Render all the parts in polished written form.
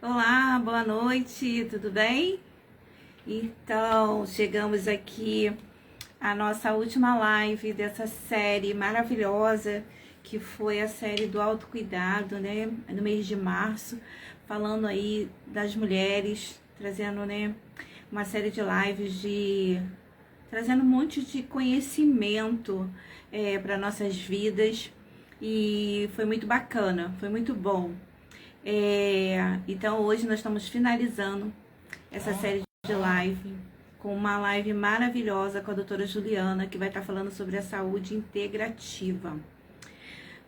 Olá, boa noite, tudo bem? Então, chegamos aqui à nossa última live dessa série maravilhosa, que foi a série do autocuidado, né? No mês de março, falando aí das mulheres, trazendo, né, uma série de lives trazendo um monte de conhecimento para nossas vidas. E foi muito bacana, foi muito bom. Então hoje nós estamos finalizando essa série de live com uma live maravilhosa com a doutora Juliana, que vai estar falando sobre a saúde integrativa.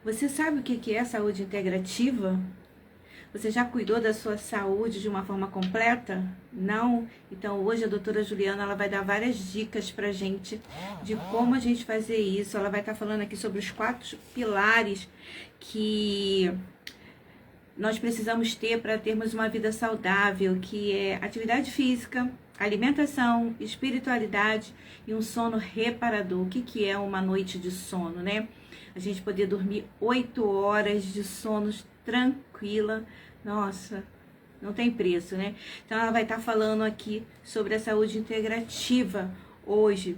Você sabe o que é a saúde integrativa? Você já cuidou da sua saúde de uma forma completa? Não? Então hoje a doutora Juliana ela vai dar várias dicas pra gente de como a gente fazer isso. Ela vai estar falando aqui sobre os 4 pilares que nós precisamos ter para termos uma vida saudável, que é atividade física, alimentação, espiritualidade e um sono reparador. O que é uma noite de sono, né? A gente poder dormir 8 horas de sono tranquila, nossa, não tem preço, né? Então ela vai estar falando aqui sobre a saúde integrativa hoje.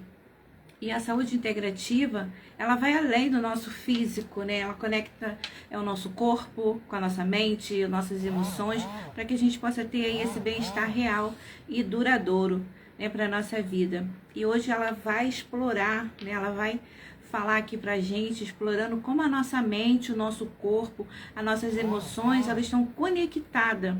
E a saúde integrativa, ela vai além do nosso físico, né? Ela conecta o nosso corpo com a nossa mente, nossas emoções, para que a gente possa ter aí esse bem-estar real e duradouro, né, para a nossa vida. E hoje ela vai explorar, né? Ela vai falar aqui pra gente, explorando como a nossa mente, o nosso corpo, as nossas emoções, elas estão conectadas,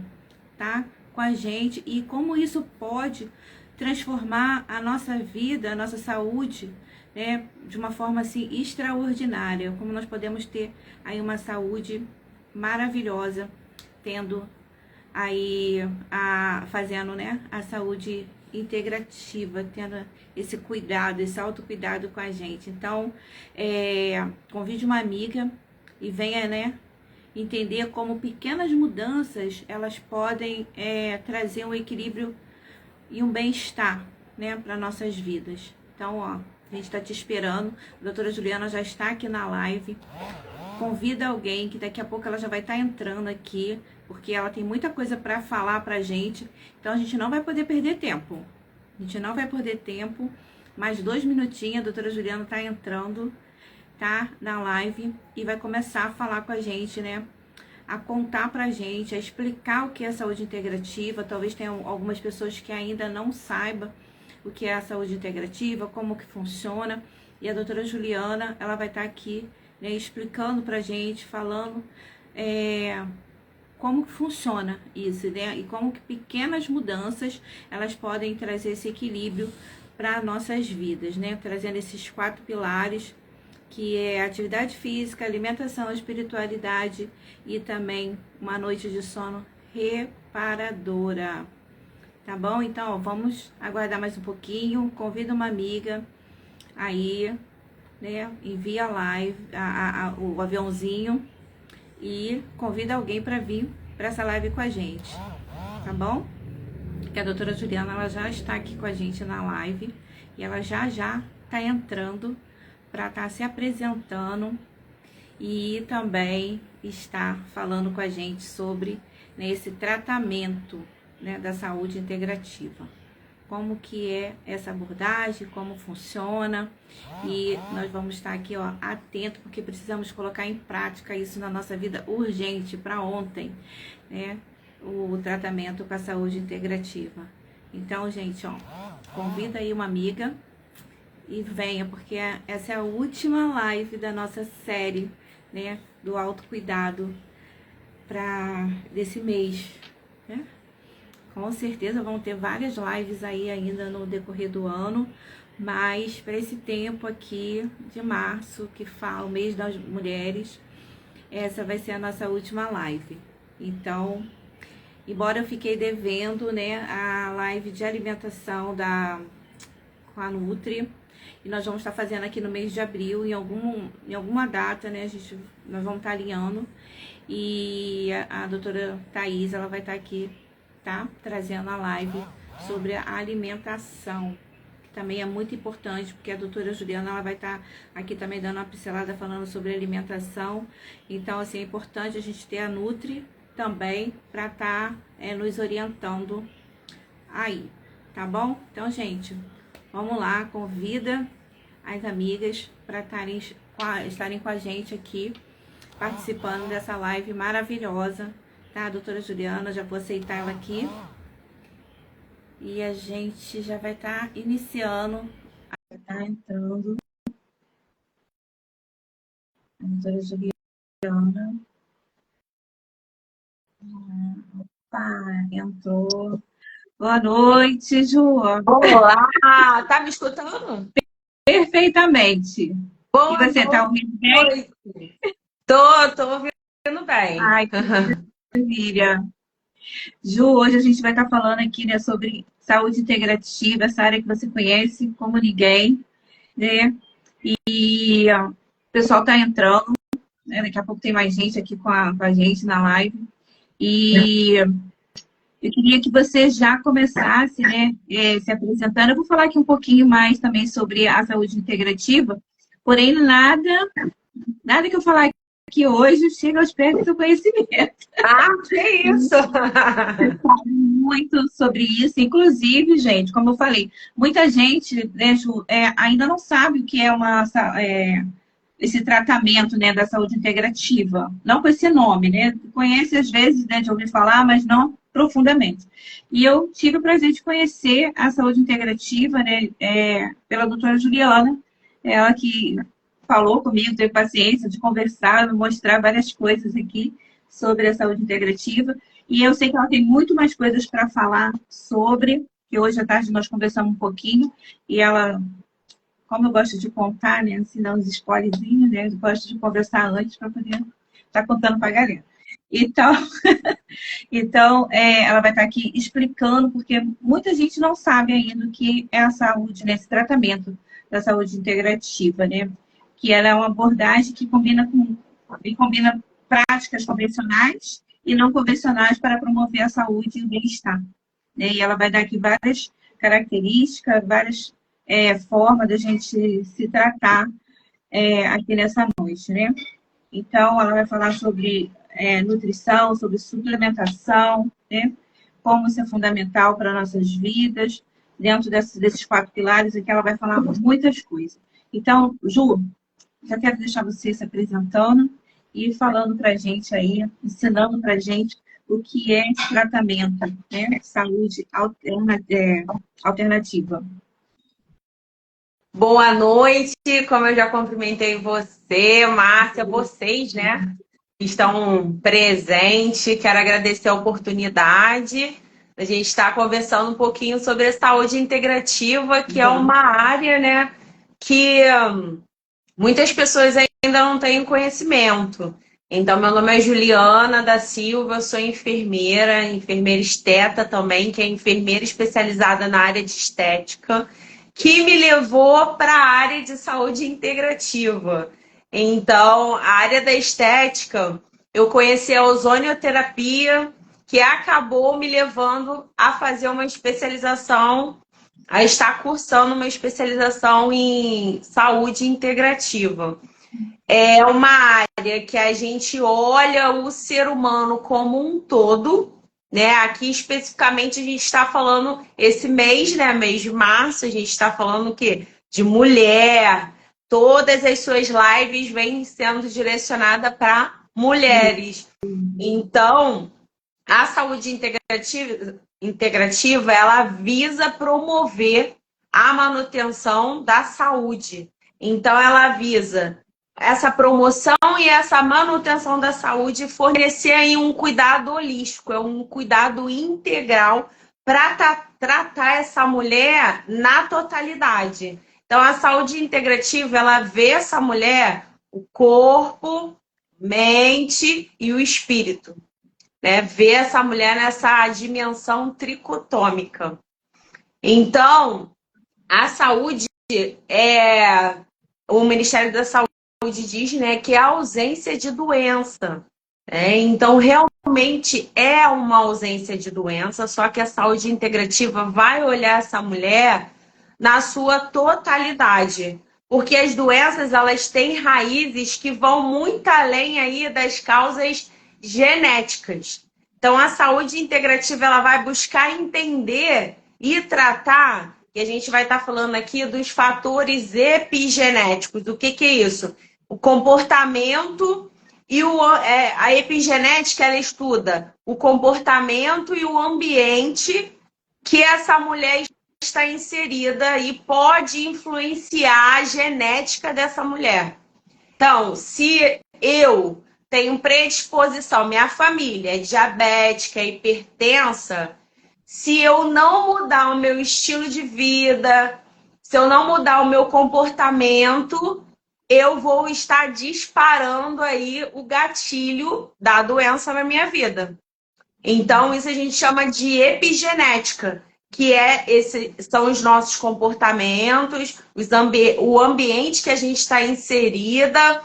tá? Com a gente e como isso pode transformar a nossa vida, a nossa saúde, né, de uma forma assim extraordinária, como nós podemos ter aí uma saúde maravilhosa, tendo aí fazendo, né, a saúde integrativa, tendo esse cuidado, esse autocuidado com a gente. Então, convide uma amiga e venha, né, entender como pequenas mudanças elas podem trazer um equilíbrio e um bem-estar, né, para nossas vidas. Então, ó, a gente está te esperando. A doutora Juliana já está aqui na live. Convida alguém que daqui a pouco ela já vai estar entrando aqui, porque ela tem muita coisa para falar pra gente. Então a gente não vai poder perder tempo. A gente não vai perder tempo. Mais 2 minutinhos, a doutora Juliana está entrando, tá, na live e vai começar a falar com a gente, né? A contar pra gente, a explicar o que é saúde integrativa. Talvez tenha algumas pessoas que ainda não saibam o que é a saúde integrativa, como que funciona. E a doutora Juliana, ela vai estar aqui, né, explicando pra gente, falando como que funciona isso, né? E como que pequenas mudanças, elas podem trazer esse equilíbrio para nossas vidas, né? Trazendo esses 4 pilares, que é atividade física, alimentação, espiritualidade e também uma noite de sono reparadora. Tá bom? Então, ó, vamos aguardar mais um pouquinho. Convida uma amiga aí, né? Envia a live, o aviãozinho e convida alguém para vir para essa live com a gente. Tá bom? Que a doutora Juliana ela já está aqui com a gente na live e ela já está entrando para estar se apresentando e também está falando com a gente sobre, né, esse tratamento, né, da saúde integrativa. Como que é essa abordagem, como funciona, e nós vamos estar aqui, ó, atento, porque precisamos colocar em prática isso na nossa vida urgente, para ontem, né, o tratamento com a saúde integrativa. Então, gente, ó, convida aí uma amiga e venha, porque essa é a última live da nossa série, né, do autocuidado desse mês, né? Com certeza vão ter várias lives aí ainda no decorrer do ano, mas para esse tempo aqui de março, que fala o mês das mulheres, essa vai ser a nossa última live. Então, embora eu fiquei devendo, né, a live de alimentação com a Nutri, e nós vamos estar fazendo aqui no mês de abril, em alguma data, né, nós vamos estar alinhando, e a doutora Thaís, ela vai estar aqui, tá, trazendo a live sobre a alimentação, que também é muito importante, porque a doutora Juliana, ela vai estar aqui também dando uma pincelada falando sobre alimentação. Então, assim, é importante a gente ter a Nutri, também para estar nos orientando aí, tá bom? Então, gente, vamos lá, convida as amigas para estarem com a gente aqui, participando dessa live maravilhosa, tá? A doutora Juliana, já vou aceitar ela aqui. E a gente já vai estar iniciando, tá entrando a doutora Juliana. Opa, entrou. Boa noite, Ju. Olá, tá me escutando? Perfeitamente. E Boa você, tá ouvindo bem? noite. Tô ouvindo bem. Ai, que maravilha. Ju, hoje a gente vai estar falando aqui, né, sobre saúde integrativa, essa área que você conhece como ninguém, né? E ó, o pessoal tá entrando, né? Daqui a pouco tem mais gente aqui com a gente na live. E eu queria que você já começasse, né, se apresentando. Eu vou falar aqui um pouquinho mais também sobre a saúde integrativa, porém nada que eu falar aqui hoje chega aos pés do seu conhecimento. Ah, que isso? Muito sobre isso, inclusive, gente, como eu falei, muita gente, né, Ju, ainda não sabe o que é esse tratamento, né, da saúde integrativa, não com esse nome, né? Conhece às vezes, né, de ouvir falar, mas não profundamente. E eu tive o prazer de conhecer a saúde integrativa, né, pela doutora Juliana, ela que falou comigo, teve paciência de conversar, mostrar várias coisas aqui sobre a saúde integrativa. E eu sei que ela tem muito mais coisas para falar sobre, que hoje à tarde nós conversamos um pouquinho, e ela, como eu gosto de contar, né, ensinar uns spoilerzinhos, né, eu gosto de conversar antes para poder estar contando para a galera. Então, ela vai estar aqui explicando, porque muita gente não sabe ainda o que é a saúde, né, esse tratamento da saúde integrativa, né, que ela é uma abordagem que combina práticas convencionais e não convencionais para promover a saúde e o bem-estar, né, e ela vai dar aqui várias características, várias formas da gente se tratar aqui nessa noite, né? Então, ela vai falar sobre nutrição, sobre suplementação, né? Como isso é fundamental para nossas vidas, dentro desses 4 pilares, aqui ela vai falar muitas coisas. Então, Ju, já quero deixar você se apresentando e falando para a gente aí, ensinando para a gente o que é esse tratamento, né? Saúde alternativa. Boa noite, como eu já cumprimentei você, Márcia, vocês, né, que estão presentes. Quero agradecer a oportunidade. A gente está conversando um pouquinho sobre a saúde integrativa, que é uma área, né, que muitas pessoas ainda não têm conhecimento. Então, meu nome é Juliana da Silva, eu sou enfermeira, enfermeira esteta também, que é enfermeira especializada na área de estética, que me levou para a área de saúde integrativa. Então, a área da estética, eu conheci a ozonioterapia, que acabou me levando a fazer uma especialização, a estar cursando uma especialização em saúde integrativa. É uma área que a gente olha o ser humano como um todo, né? Aqui especificamente a gente está falando esse mês, né? Mês de março, a gente está falando o quê? De mulher. Todas as suas lives vêm sendo direcionadas para mulheres. Então, a saúde integrativa, ela visa promover a manutenção da saúde. Então, ela visa essa promoção e essa manutenção da saúde, fornecer aí um cuidado holístico, é um cuidado integral para tratar essa mulher na totalidade. Então, a saúde integrativa, ela vê essa mulher, o corpo, mente e o espírito, né? Vê essa mulher nessa dimensão tricotômica. Então, a saúde o Ministério da Saúde diz, né, que é a ausência de doença. Então, realmente é uma ausência de doença, só que a saúde integrativa vai olhar essa mulher na sua totalidade. Porque as doenças, elas têm raízes que vão muito além aí das causas genéticas. Então, a saúde integrativa ela vai buscar entender e tratar, e a gente vai estar falando aqui dos fatores epigenéticos. O que é isso? O comportamento e a epigenética ela estuda o comportamento e o ambiente que essa mulher está inserida e pode influenciar a genética dessa mulher. Então, se eu tenho predisposição, minha família é diabética, é hipertensa, se eu não mudar o meu estilo de vida, se eu não mudar o meu comportamento, eu vou estar disparando aí o gatilho da doença na minha vida. Então, isso a gente chama de epigenética, que são os nossos comportamentos, o ambiente que a gente está inserida.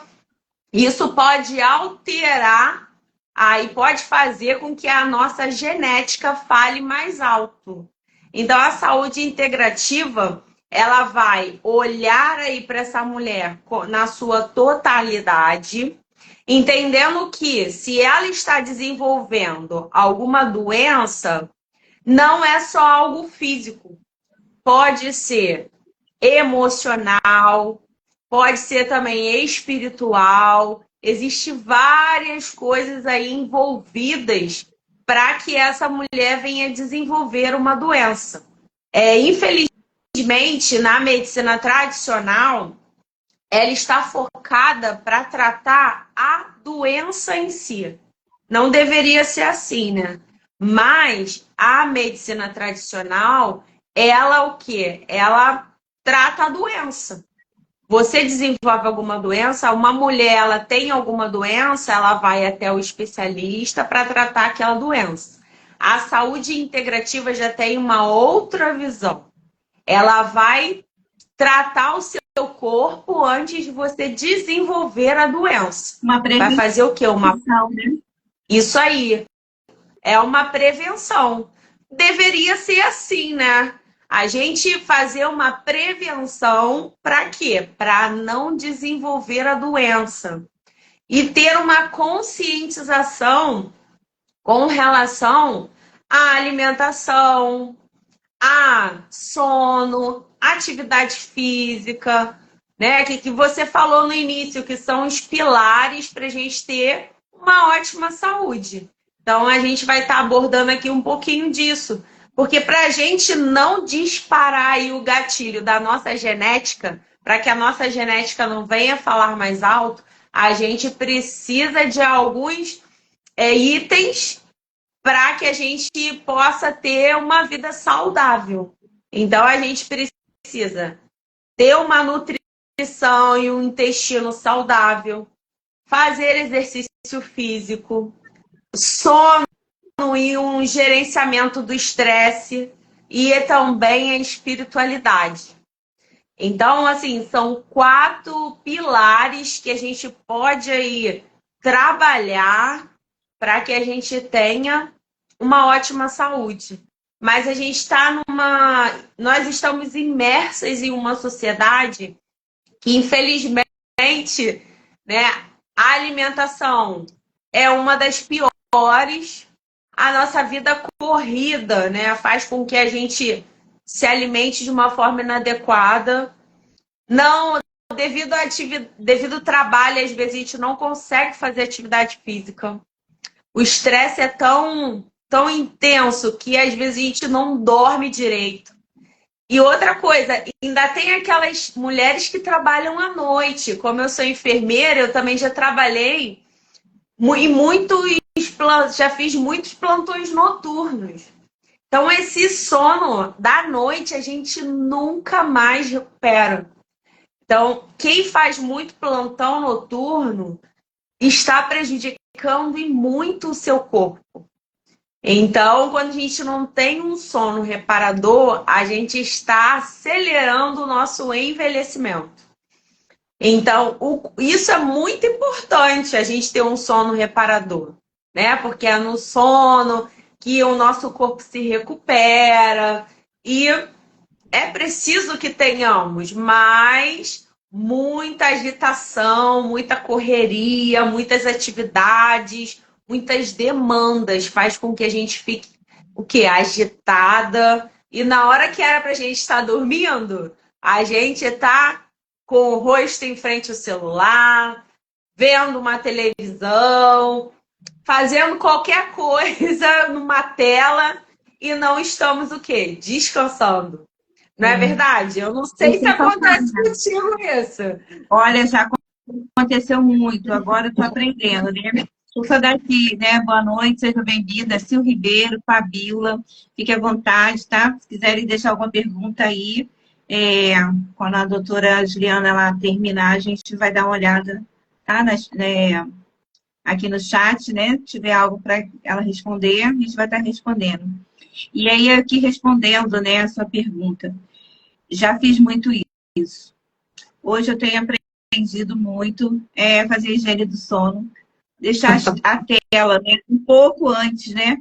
Isso pode alterar, aí pode fazer com que a nossa genética fale mais alto. Então, a saúde integrativa, ela vai olhar aí para essa mulher na sua totalidade, entendendo que se ela está desenvolvendo alguma doença, não é só algo físico. Pode ser emocional, pode ser também espiritual. Existem várias coisas aí envolvidas para que essa mulher venha desenvolver uma doença. Infelizmente, na medicina tradicional, ela está focada para tratar a doença em si. Não deveria ser assim, né? Mas a medicina tradicional, ela o quê? Ela trata a doença. Você desenvolve alguma doença, uma mulher ela tem alguma doença, ela vai até o especialista para tratar aquela doença. A saúde integrativa já tem uma outra visão. Ela vai tratar o seu corpo antes de você desenvolver a doença. Vai fazer o quê? Isso aí. É uma prevenção. Deveria ser assim, né? A gente fazer uma prevenção para quê? Para não desenvolver a doença. E ter uma conscientização com relação à alimentação, a sono, atividade física, né? Que você falou no início, que são os pilares para a gente ter uma ótima saúde. Então, a gente vai estar abordando aqui um pouquinho disso. Porque para a gente não disparar aí o gatilho da nossa genética, para que a nossa genética não venha falar mais alto, a gente precisa de alguns itens para que a gente possa ter uma vida saudável. Então, a gente precisa ter uma nutrição e um intestino saudável, fazer exercício físico, sono e um gerenciamento do estresse e também a espiritualidade. Então, assim, são 4 pilares que a gente pode aí trabalhar para que a gente tenha uma ótima saúde. Mas a gente está nós estamos imersas em uma sociedade que, infelizmente, né, a alimentação é uma das piores. A nossa vida corrida, né, faz com que a gente se alimente de uma forma inadequada. Não, devido ao trabalho, às vezes a gente não consegue fazer atividade física. O estresse é tão intenso que às vezes a gente não dorme direito. E outra coisa, ainda tem aquelas mulheres que trabalham à noite. Como eu sou enfermeira, eu também já trabalhei já fiz muitos plantões noturnos. Então, esse sono da noite a gente nunca mais recupera. Então, quem faz muito plantão noturno está prejudicando e muito o seu corpo. Então, quando a gente não tem um sono reparador, a gente está acelerando o nosso envelhecimento. Então, isso é muito importante, a gente ter um sono reparador, né? Porque é no sono que o nosso corpo se recupera e é preciso que tenhamos mais muita agitação, muita correria, muitas atividades, muitas demandas, faz com que a gente fique o quê? Agitada. E na hora que era para a gente estar dormindo, a gente está com o rosto em frente ao celular, vendo uma televisão, fazendo qualquer coisa numa tela e não estamos o quê? Descansando. Não é verdade? Eu não sei se acontece contigo isso. Olha, já aconteceu muito, agora eu tô aprendendo, né? Eu sou daqui, né? Boa noite, seja bem-vinda. Sil Ribeiro, Fabíola, fique à vontade, tá? Se quiserem deixar alguma pergunta aí, quando a doutora Juliana ela terminar, a gente vai dar uma olhada, tá? Aqui no chat, né? Se tiver algo para ela responder, a gente vai estar respondendo. E aí, aqui respondendo, né, a sua pergunta, já fiz muito isso. Hoje eu tenho aprendido muito fazer higiene do sono, deixar a tela, né, um pouco antes, né,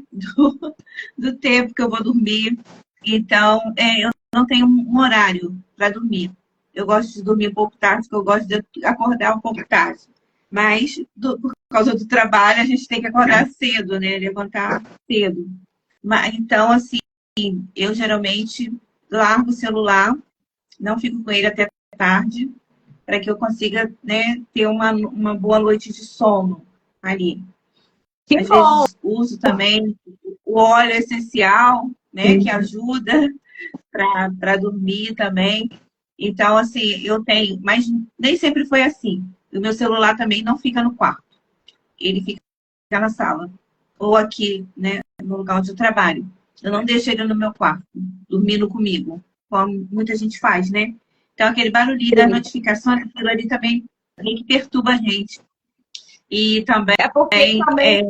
do tempo que eu vou dormir. Então, eu não tenho um horário para dormir. Eu gosto de dormir um pouco tarde, porque eu gosto de acordar um pouco tarde. Mas, por causa do trabalho, a gente tem que acordar cedo, né, levantar cedo. Então, assim, eu geralmente largo o celular, não fico com ele até tarde, para que eu consiga, né, ter uma boa noite de sono ali. Às vezes uso também o óleo essencial, né, que ajuda para dormir também. Então, assim, eu tenho, mas nem sempre foi assim. O meu celular também não fica no quarto, ele fica na sala, ou aqui, né, no lugar onde eu trabalho. Eu não deixo ele no meu quarto, dormindo comigo, como muita gente faz, né? Então, aquele barulhinho da notificação, aquilo ali também meio que perturba a gente. E também... É porque também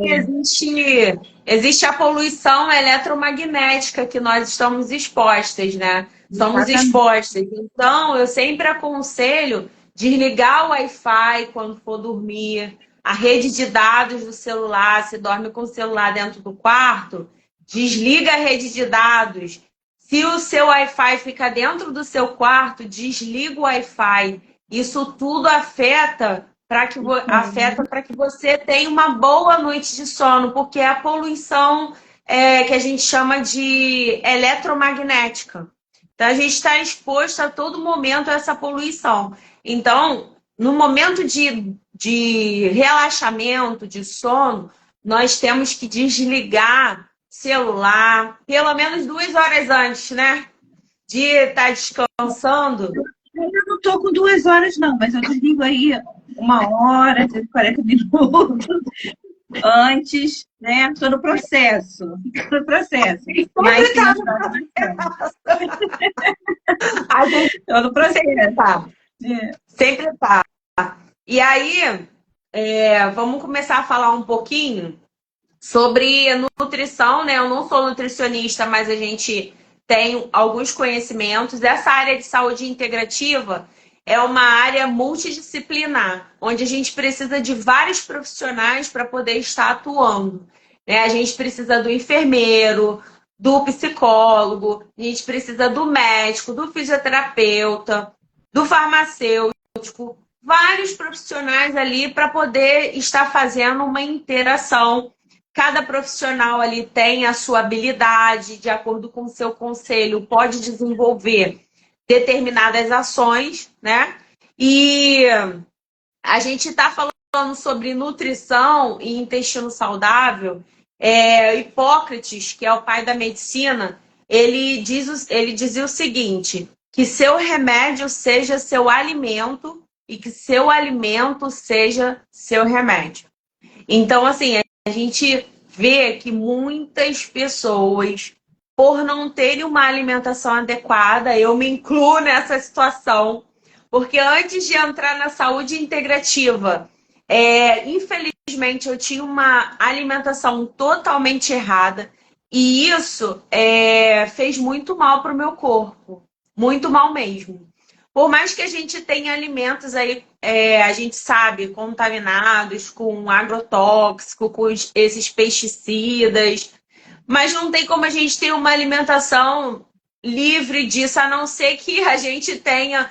existe a poluição eletromagnética que nós estamos expostas, né? Somos expostas. Então, eu sempre aconselho desligar o Wi-Fi quando for dormir, a rede de dados do celular, se dorme com o celular dentro do quarto, desliga a rede de dados. Se o seu Wi-Fi fica dentro do seu quarto, desliga o Wi-Fi. Isso tudo afeta para que você tenha uma boa noite de sono, porque é a poluição que a gente chama de eletromagnética. Então, a gente está exposto a todo momento a essa poluição. Então, no momento de relaxamento, de sono, nós temos que desligar celular pelo menos 2 horas antes, né? De estar descansando. Eu não estou com 2 horas, não, mas eu desligo aí 1 hora, 40 minutos antes, né? Estou no processo. No processo. Mas estou no processo. Sempre tá. E aí, vamos começar a falar um pouquinho sobre nutrição, né? Eu não sou nutricionista, mas a gente tem alguns conhecimentos. Essa área de saúde integrativa é uma área multidisciplinar, onde a gente precisa de vários profissionais para poder estar atuando, né? A gente precisa do enfermeiro, do psicólogo, a gente precisa do médico, do fisioterapeuta, do farmacêutico, vários profissionais ali para poder estar fazendo uma interação. Cada profissional ali tem a sua habilidade, de acordo com o seu conselho, pode desenvolver determinadas ações, né? E a gente está falando sobre nutrição e intestino saudável. Hipócrates, que é o pai da medicina, ele dizia o seguinte, que seu remédio seja seu alimento e que seu alimento seja seu remédio. Então, assim, a gente vê que muitas pessoas, por não terem uma alimentação adequada, eu me incluo nessa situação, porque antes de entrar na saúde integrativa, infelizmente eu tinha uma alimentação totalmente errada e isso fez muito mal para o meu corpo, muito mal mesmo. Por mais que a gente tenha alimentos aí, a gente sabe, contaminados com agrotóxico, com esses pesticidas, mas não tem como a gente ter uma alimentação livre disso, a não ser que a gente tenha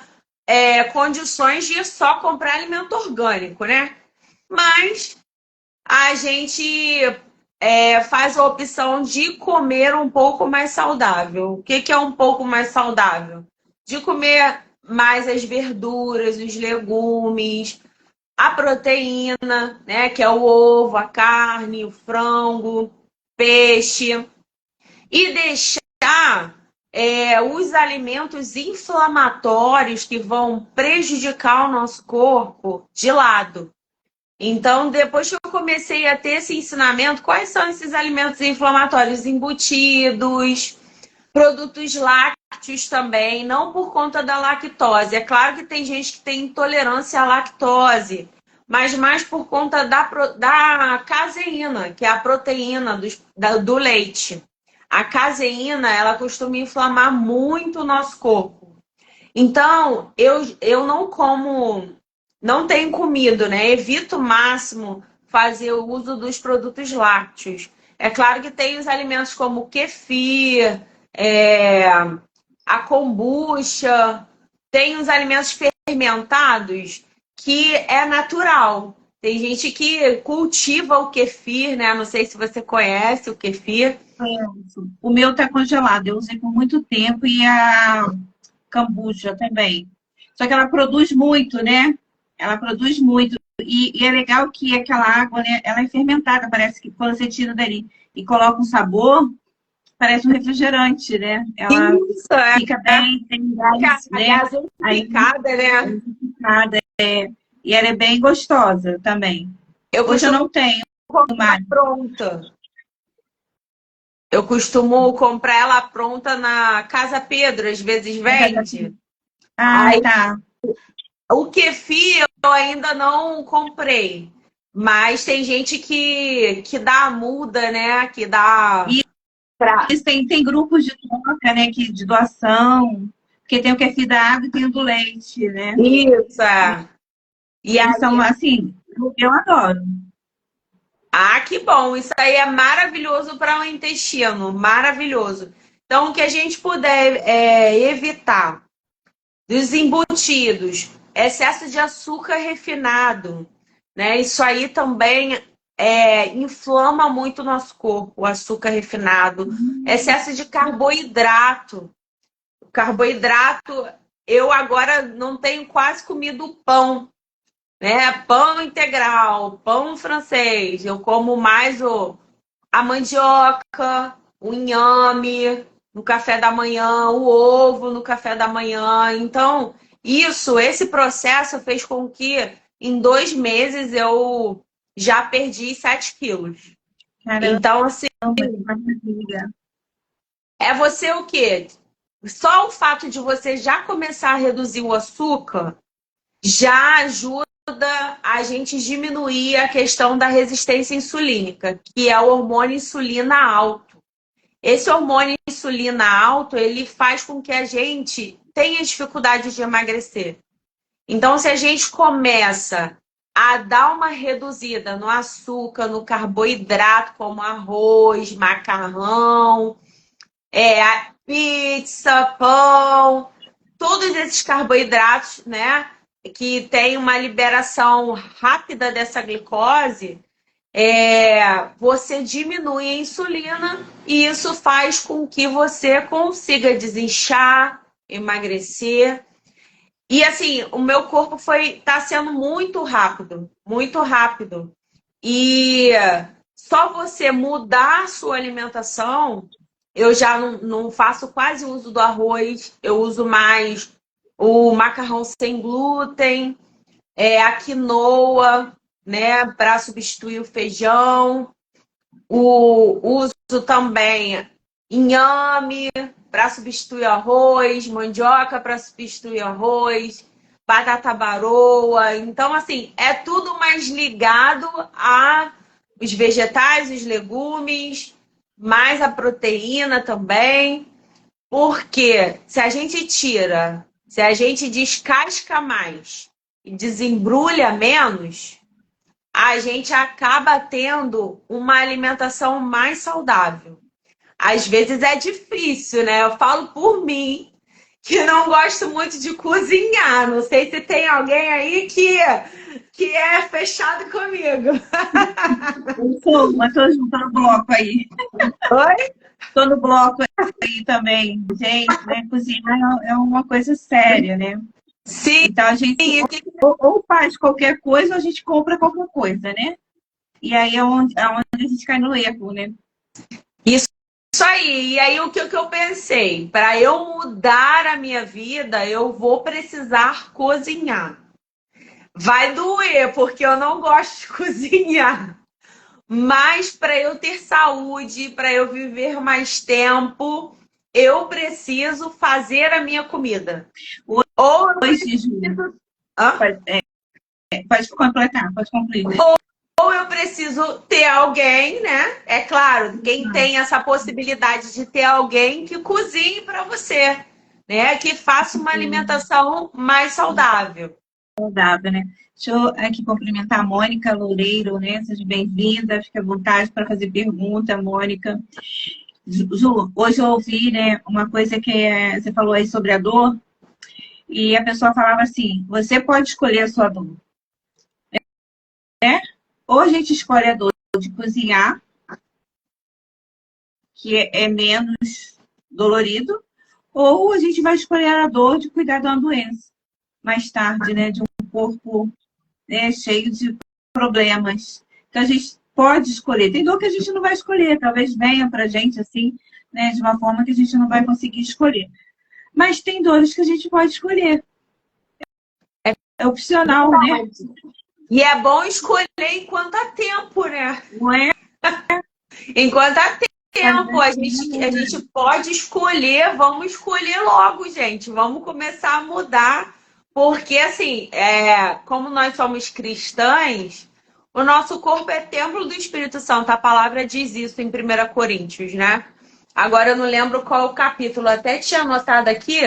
condições de só comprar alimento orgânico, né? Mas a gente faz a opção de comer um pouco mais saudável. O que que é um pouco mais saudável? De comer mais as verduras, os legumes, a proteína, né, que é o ovo, a carne, o frango, peixe, e deixar os alimentos inflamatórios que vão prejudicar o nosso corpo de lado. Então, depois que eu comecei a ter esse ensinamento, quais são esses alimentos inflamatórios? Embutidos, produtos lácteos também, não por conta da lactose. É claro que tem gente que tem intolerância à lactose, mas mais por conta da caseína, que é a proteína do leite. A caseína, ela costuma inflamar muito o nosso corpo. Então, eu não como, não tenho comido, né? Evito o máximo fazer o uso dos produtos lácteos. É claro que tem os alimentos como o kefir, a kombucha, tem os alimentos fermentados que é natural. Tem gente que cultiva o kefir, né? Não sei se você conhece o kefir. O meu tá congelado, eu usei por muito tempo e a kombucha também. Só que ela produz muito, né? Ela produz muito. E é legal que aquela água, né? Ela é fermentada, parece que quando você tira dali e coloca um sabor, parece um refrigerante, né? Ela Isso, é fica bem, tem gás, a né? Aí, gaseificada, né? e ela é bem gostosa também. Eu Hoje eu costumo não tenho comprar mais. pronta. Eu costumo comprar ela pronta na Casa Pedro, às vezes vende. Ah, Aí, tá. o kefir eu ainda não comprei. Mas tem gente que dá a muda, né? Que dá E pra... eles têm grupos de troca, né? De doação. Porque tem o kefir da água e tem o do leite, né? Isso, E é. E eles aí, são assim, eu adoro. que bom. Isso aí é maravilhoso para o intestino. Maravilhoso. Então, o que a gente puder evitar dos embutidos, excesso de açúcar refinado, né? Isso aí também inflama muito o nosso corpo, o açúcar refinado, excesso de carboidrato. O carboidrato, eu agora não tenho quase comido pão, né? Pão integral, pão francês. Eu como mais a mandioca, o inhame no café da manhã, o ovo no café da manhã. Então, esse processo fez com que em 2 meses eu já perdi 7 quilos. Caramba, Então, assim, que maravilha. é você o quê? Só o fato de você já começar a reduzir o açúcar já ajuda a gente diminuir a questão da resistência insulínica, que é o hormônio insulina alto. Esse hormônio insulina alto, ele faz com que a gente tenha dificuldade de emagrecer. Então, se a gente começa a dar uma reduzida no açúcar, no carboidrato, como arroz, macarrão, pizza, pão, todos esses carboidratos, né, que tem uma liberação rápida dessa glicose, você diminui a insulina e isso faz com que você consiga desinchar, emagrecer. E assim, o meu corpo tá sendo muito rápido, muito rápido. E só você mudar a sua alimentação, eu já não faço quase uso do arroz, eu uso mais o macarrão sem glúten, a quinoa, né, para substituir o feijão. O uso também inhame para substituir arroz, mandioca para substituir arroz, batata baroa. Então, assim, é tudo mais ligado a os vegetais, os legumes, mais a proteína também. Porque se a gente descasca mais e desembrulha menos, a gente acaba tendo uma alimentação mais saudável. Às vezes é difícil, né? Eu falo por mim, que não gosto muito de cozinhar. Não sei se tem alguém aí que é fechado comigo. Eu sou, mas tô junto no bloco aí. Oi? Tô no bloco aí também. Gente, né? Cozinhar é uma coisa séria, né? Sim, Então a gente e o que ou faz qualquer coisa ou a gente compra qualquer coisa, né? E aí é onde a gente cai no erro, né? Isso aí. E aí, o que eu pensei? Para eu mudar a minha vida, eu vou precisar cozinhar. Vai doer, porque eu não gosto de cozinhar. Mas para eu ter saúde, para eu viver mais tempo, eu preciso fazer a minha comida. Ou eu Hoje, Ju, preciso. Hã? pode completar, pode concluir. Ou eu preciso ter alguém, né? É claro, quem tem essa possibilidade de ter alguém que cozinhe para você, né? Que faça uma alimentação mais saudável. Saudável, né? Deixa eu aqui cumprimentar a Mônica Loureiro, né? Seja bem-vinda, fique à vontade para fazer pergunta, Mônica. Ju, hoje eu ouvi, né, uma coisa que você falou aí sobre a dor, e a pessoa falava assim: você pode escolher a sua dor. Ou a gente escolhe a dor de cozinhar, que é menos dolorido, ou a gente vai escolher a dor de cuidar de uma doença mais tarde, né? De um corpo, né, cheio de problemas. Então a gente pode escolher. Tem dor que a gente não vai escolher, talvez venha para a gente assim, né, de uma forma que a gente não vai conseguir escolher. Mas tem dores que a gente pode escolher. É opcional, né? E é bom escolher enquanto há tempo, né? Não é? Enquanto há tempo, a Assim, gente pode escolher, vamos escolher logo, gente. Vamos começar a mudar. Porque, assim, como nós somos cristãs, o nosso corpo é templo do Espírito Santo. A palavra diz isso em 1 Coríntios, né? Agora eu não lembro qual é o capítulo. Até tinha anotado aqui.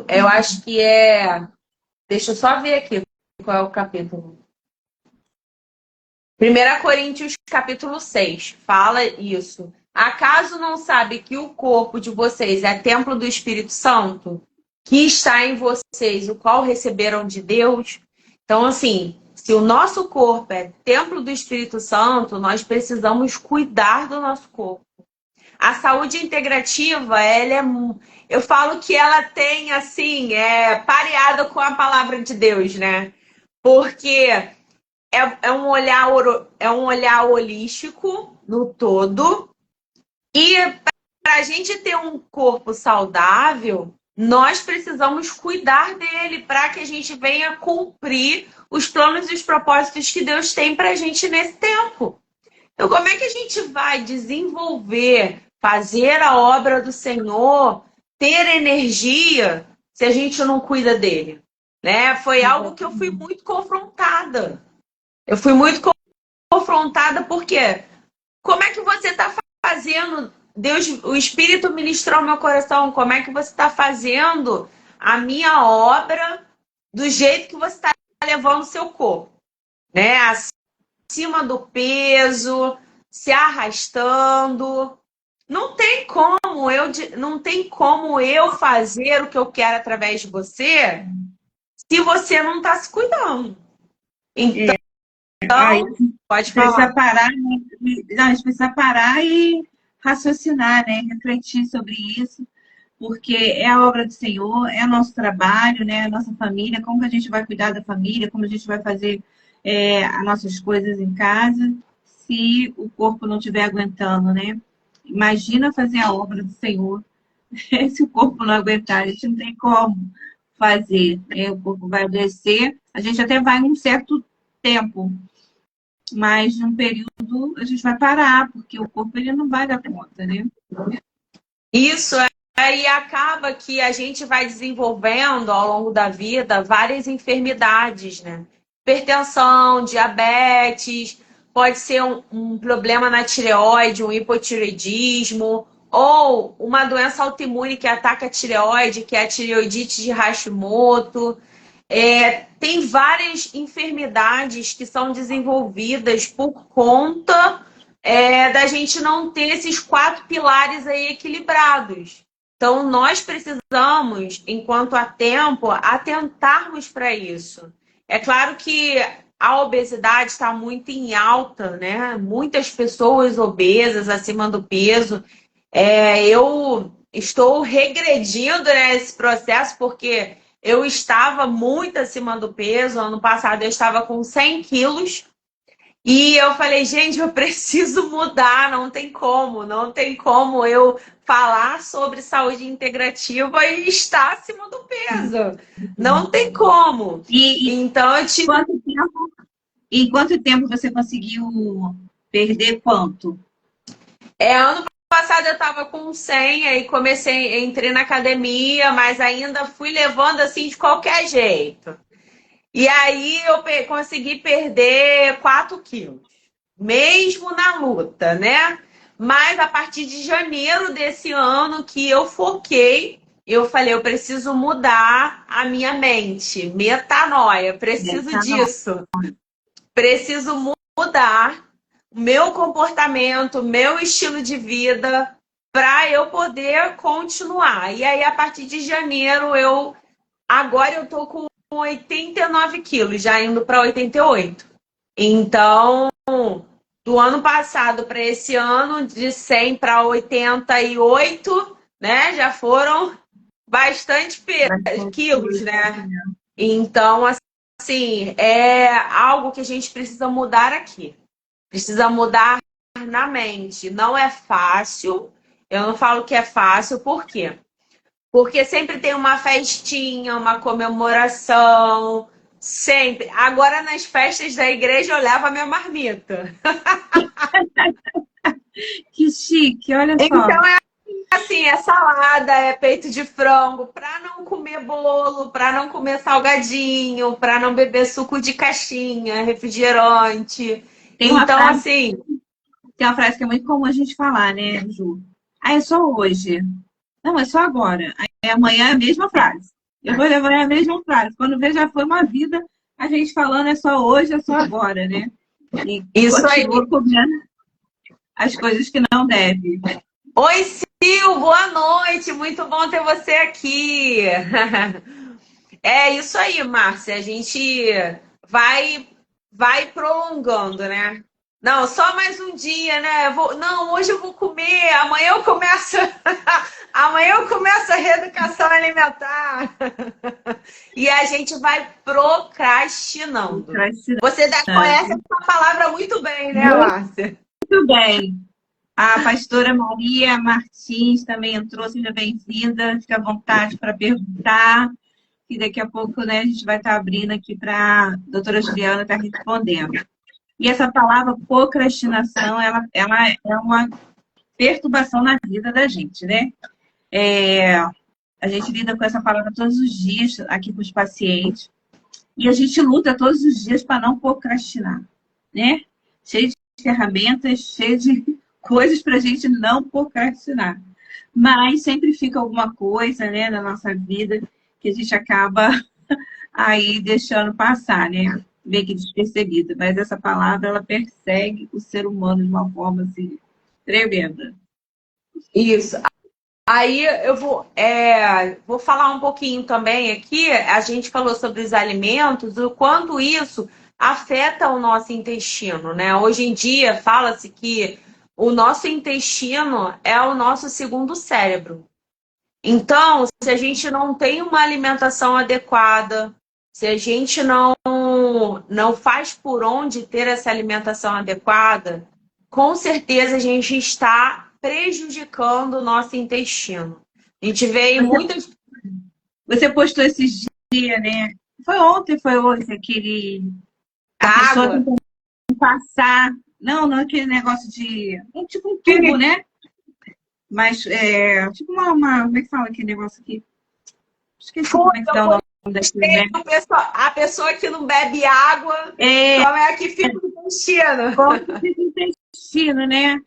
Eu acho que é. Deixa eu só ver aqui qual é o capítulo. 1 Coríntios, capítulo 6, fala isso. Acaso não sabe que o corpo de vocês é templo do Espírito Santo, que está em vocês, o qual receberam de Deus? Então, assim, se o nosso corpo é templo do Espírito Santo, nós precisamos cuidar do nosso corpo. A saúde integrativa, eu falo que ela tem, assim, pareada com a palavra de Deus, né? Porque é um olhar holístico no todo. E para a gente ter um corpo saudável, nós precisamos cuidar dele para que a gente venha cumprir os planos e os propósitos que Deus tem para a gente nesse tempo. Então, como é que a gente vai desenvolver, fazer a obra do Senhor, ter energia, se a gente não cuida dele? Né? Foi algo que eu fui muito confrontada. Eu fui muito confrontada porque como é que você está fazendo? Deus, o Espírito ministrou meu coração. Como é que você está fazendo a minha obra do jeito que você está levando o seu corpo, né? Acima do peso, se arrastando. Não tem como eu fazer o que eu quero através de você se você não está se cuidando. Então, aí pode precisa falar. parar, né? Não, a gente precisa parar e raciocinar, né? Refletir sobre isso, porque é a obra do Senhor, é o nosso trabalho, né? A nossa família, como que a gente vai cuidar da família, como a gente vai fazer as nossas coisas em casa, se o corpo não estiver aguentando, né? Imagina fazer a obra do Senhor, se o corpo não aguentar, a gente não tem como fazer, né? O corpo vai adoecer, a gente até vai um certo tempo, mas num período a gente vai parar, porque o corpo ele não vai dar conta, né? Isso e acaba que a gente vai desenvolvendo ao longo da vida várias enfermidades, né? Hipertensão, diabetes, pode ser um problema na tireoide, um hipotireoidismo, ou uma doença autoimune que ataca a tireoide, que é a tireoidite de Hashimoto. Tem várias enfermidades que são desenvolvidas por conta da gente não ter esses 4 pilares aí equilibrados. Então, nós precisamos, enquanto há tempo, atentarmos para isso. É claro que a obesidade está muito em alta, né? Muitas pessoas obesas, acima do peso. Eu estou regredindo nesse processo porque eu estava muito acima do peso. Ano passado eu estava com 100 quilos. E eu falei, gente, eu preciso mudar, não tem como eu falar sobre saúde integrativa e estar acima do peso. Não tem como. E Então, eu tive. em quanto tempo você conseguiu perder quanto? Ano passado eu estava com 100, aí comecei, entrei na academia, mas ainda fui levando assim de qualquer jeito. E aí eu consegui perder 4 quilos, mesmo na luta, né? Mas a partir de janeiro desse ano que eu foquei, eu falei, eu preciso mudar a minha mente, metanoia, preciso disso. Preciso mudar o meu comportamento, meu estilo de vida para eu poder continuar. E aí, a partir de janeiro, agora eu tô com 89 quilos, já indo para 88. Então, do ano passado para esse ano, de 100 para 88, né? Já foram bastante quilos, né? Então, assim, é algo que a gente precisa mudar aqui. Precisa mudar na mente. Não é fácil. Eu não falo que é fácil, por quê? Porque sempre tem uma festinha, uma comemoração, sempre. Agora, nas festas da igreja, eu levo a minha marmita. Que chique, olha só. Então, assim, é salada, é peito de frango, para não comer bolo, para não comer salgadinho, para não beber suco de caixinha, refrigerante. Tem uma Então, frase, assim, tem uma frase que é muito comum a gente falar, né, Ju? Ah, é só hoje. Não, é só agora. Aí amanhã é a mesma frase. Eu vou levar a mesma frase. Quando vê, já foi uma vida a gente falando é só hoje, é só agora, né? E isso aí. continua comendo as coisas que não deve. Oi, Sil, boa noite. Muito bom ter você aqui. É isso aí, Márcia. A gente vai prolongando, né? Não, só mais um dia, né? Não, hoje eu vou comer. Amanhã eu começo. Amanhã eu começo a reeducação alimentar. E a gente vai procrastinando. Você conhece essa palavra muito bem, né, Márcia? Muito bem. A pastora Maria Martins também entrou, seja bem-vinda, fique à vontade para perguntar, e daqui a pouco, né, a gente vai estar abrindo aqui para a doutora Juliana estar respondendo. E essa palavra procrastinação, ela é uma perturbação na vida da gente, né? A gente lida com essa palavra todos os dias aqui com os pacientes, e a gente luta todos os dias para não procrastinar, né? Cheio de ferramentas, cheio de coisas para a gente não procrastinar. Mas sempre fica alguma coisa, né, na nossa vida que a gente acaba aí deixando passar, né? Meio que despercebido. Mas essa palavra, ela persegue o ser humano de uma forma, assim, tremenda. Isso. Aí eu vou falar um pouquinho também aqui. A gente falou sobre os alimentos, o quanto isso afeta o nosso intestino, né? Hoje em dia fala-se que o nosso intestino é o nosso segundo cérebro. Então, se a gente não tem uma alimentação adequada, se a gente não faz por onde ter essa alimentação adequada, com certeza a gente está prejudicando o nosso intestino. A gente vê em muitas. Você postou esses dias, né? Foi ontem, foi hoje, aquele. A pessoa Água. tentando passar. Não, aquele negócio de. Tipo um tubo, né? Mas tipo como é que fala aquele negócio aqui? Esqueci como é que dá o nome daquele, né? A pessoa que não bebe água, como é que fica o intestino? Como fica o intestino, né?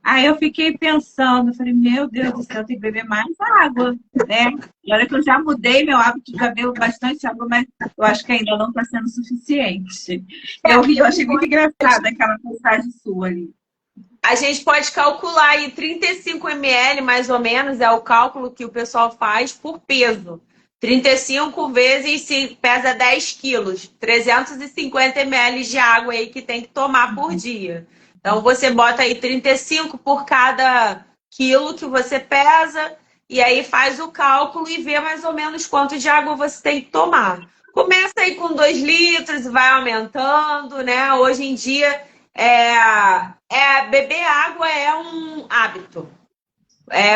Aí eu fiquei pensando, falei, meu Deus do céu, eu tenho que beber mais água, né? E olha que eu já mudei meu hábito, já bebo bastante água, mas eu acho que ainda não está sendo suficiente. Eu achei muito engraçada aquela mensagem sua ali. A gente pode calcular aí 35 ml, mais ou menos, é o cálculo que o pessoal faz por peso. 35 vezes se pesa 10 quilos, 350 ml de água aí que tem que tomar por dia. Então você bota aí 35 por cada quilo que você pesa, e aí faz o cálculo e vê mais ou menos quanto de água você tem que tomar. Começa aí com 2 litros e vai aumentando, né? Hoje em dia beber água é um hábito.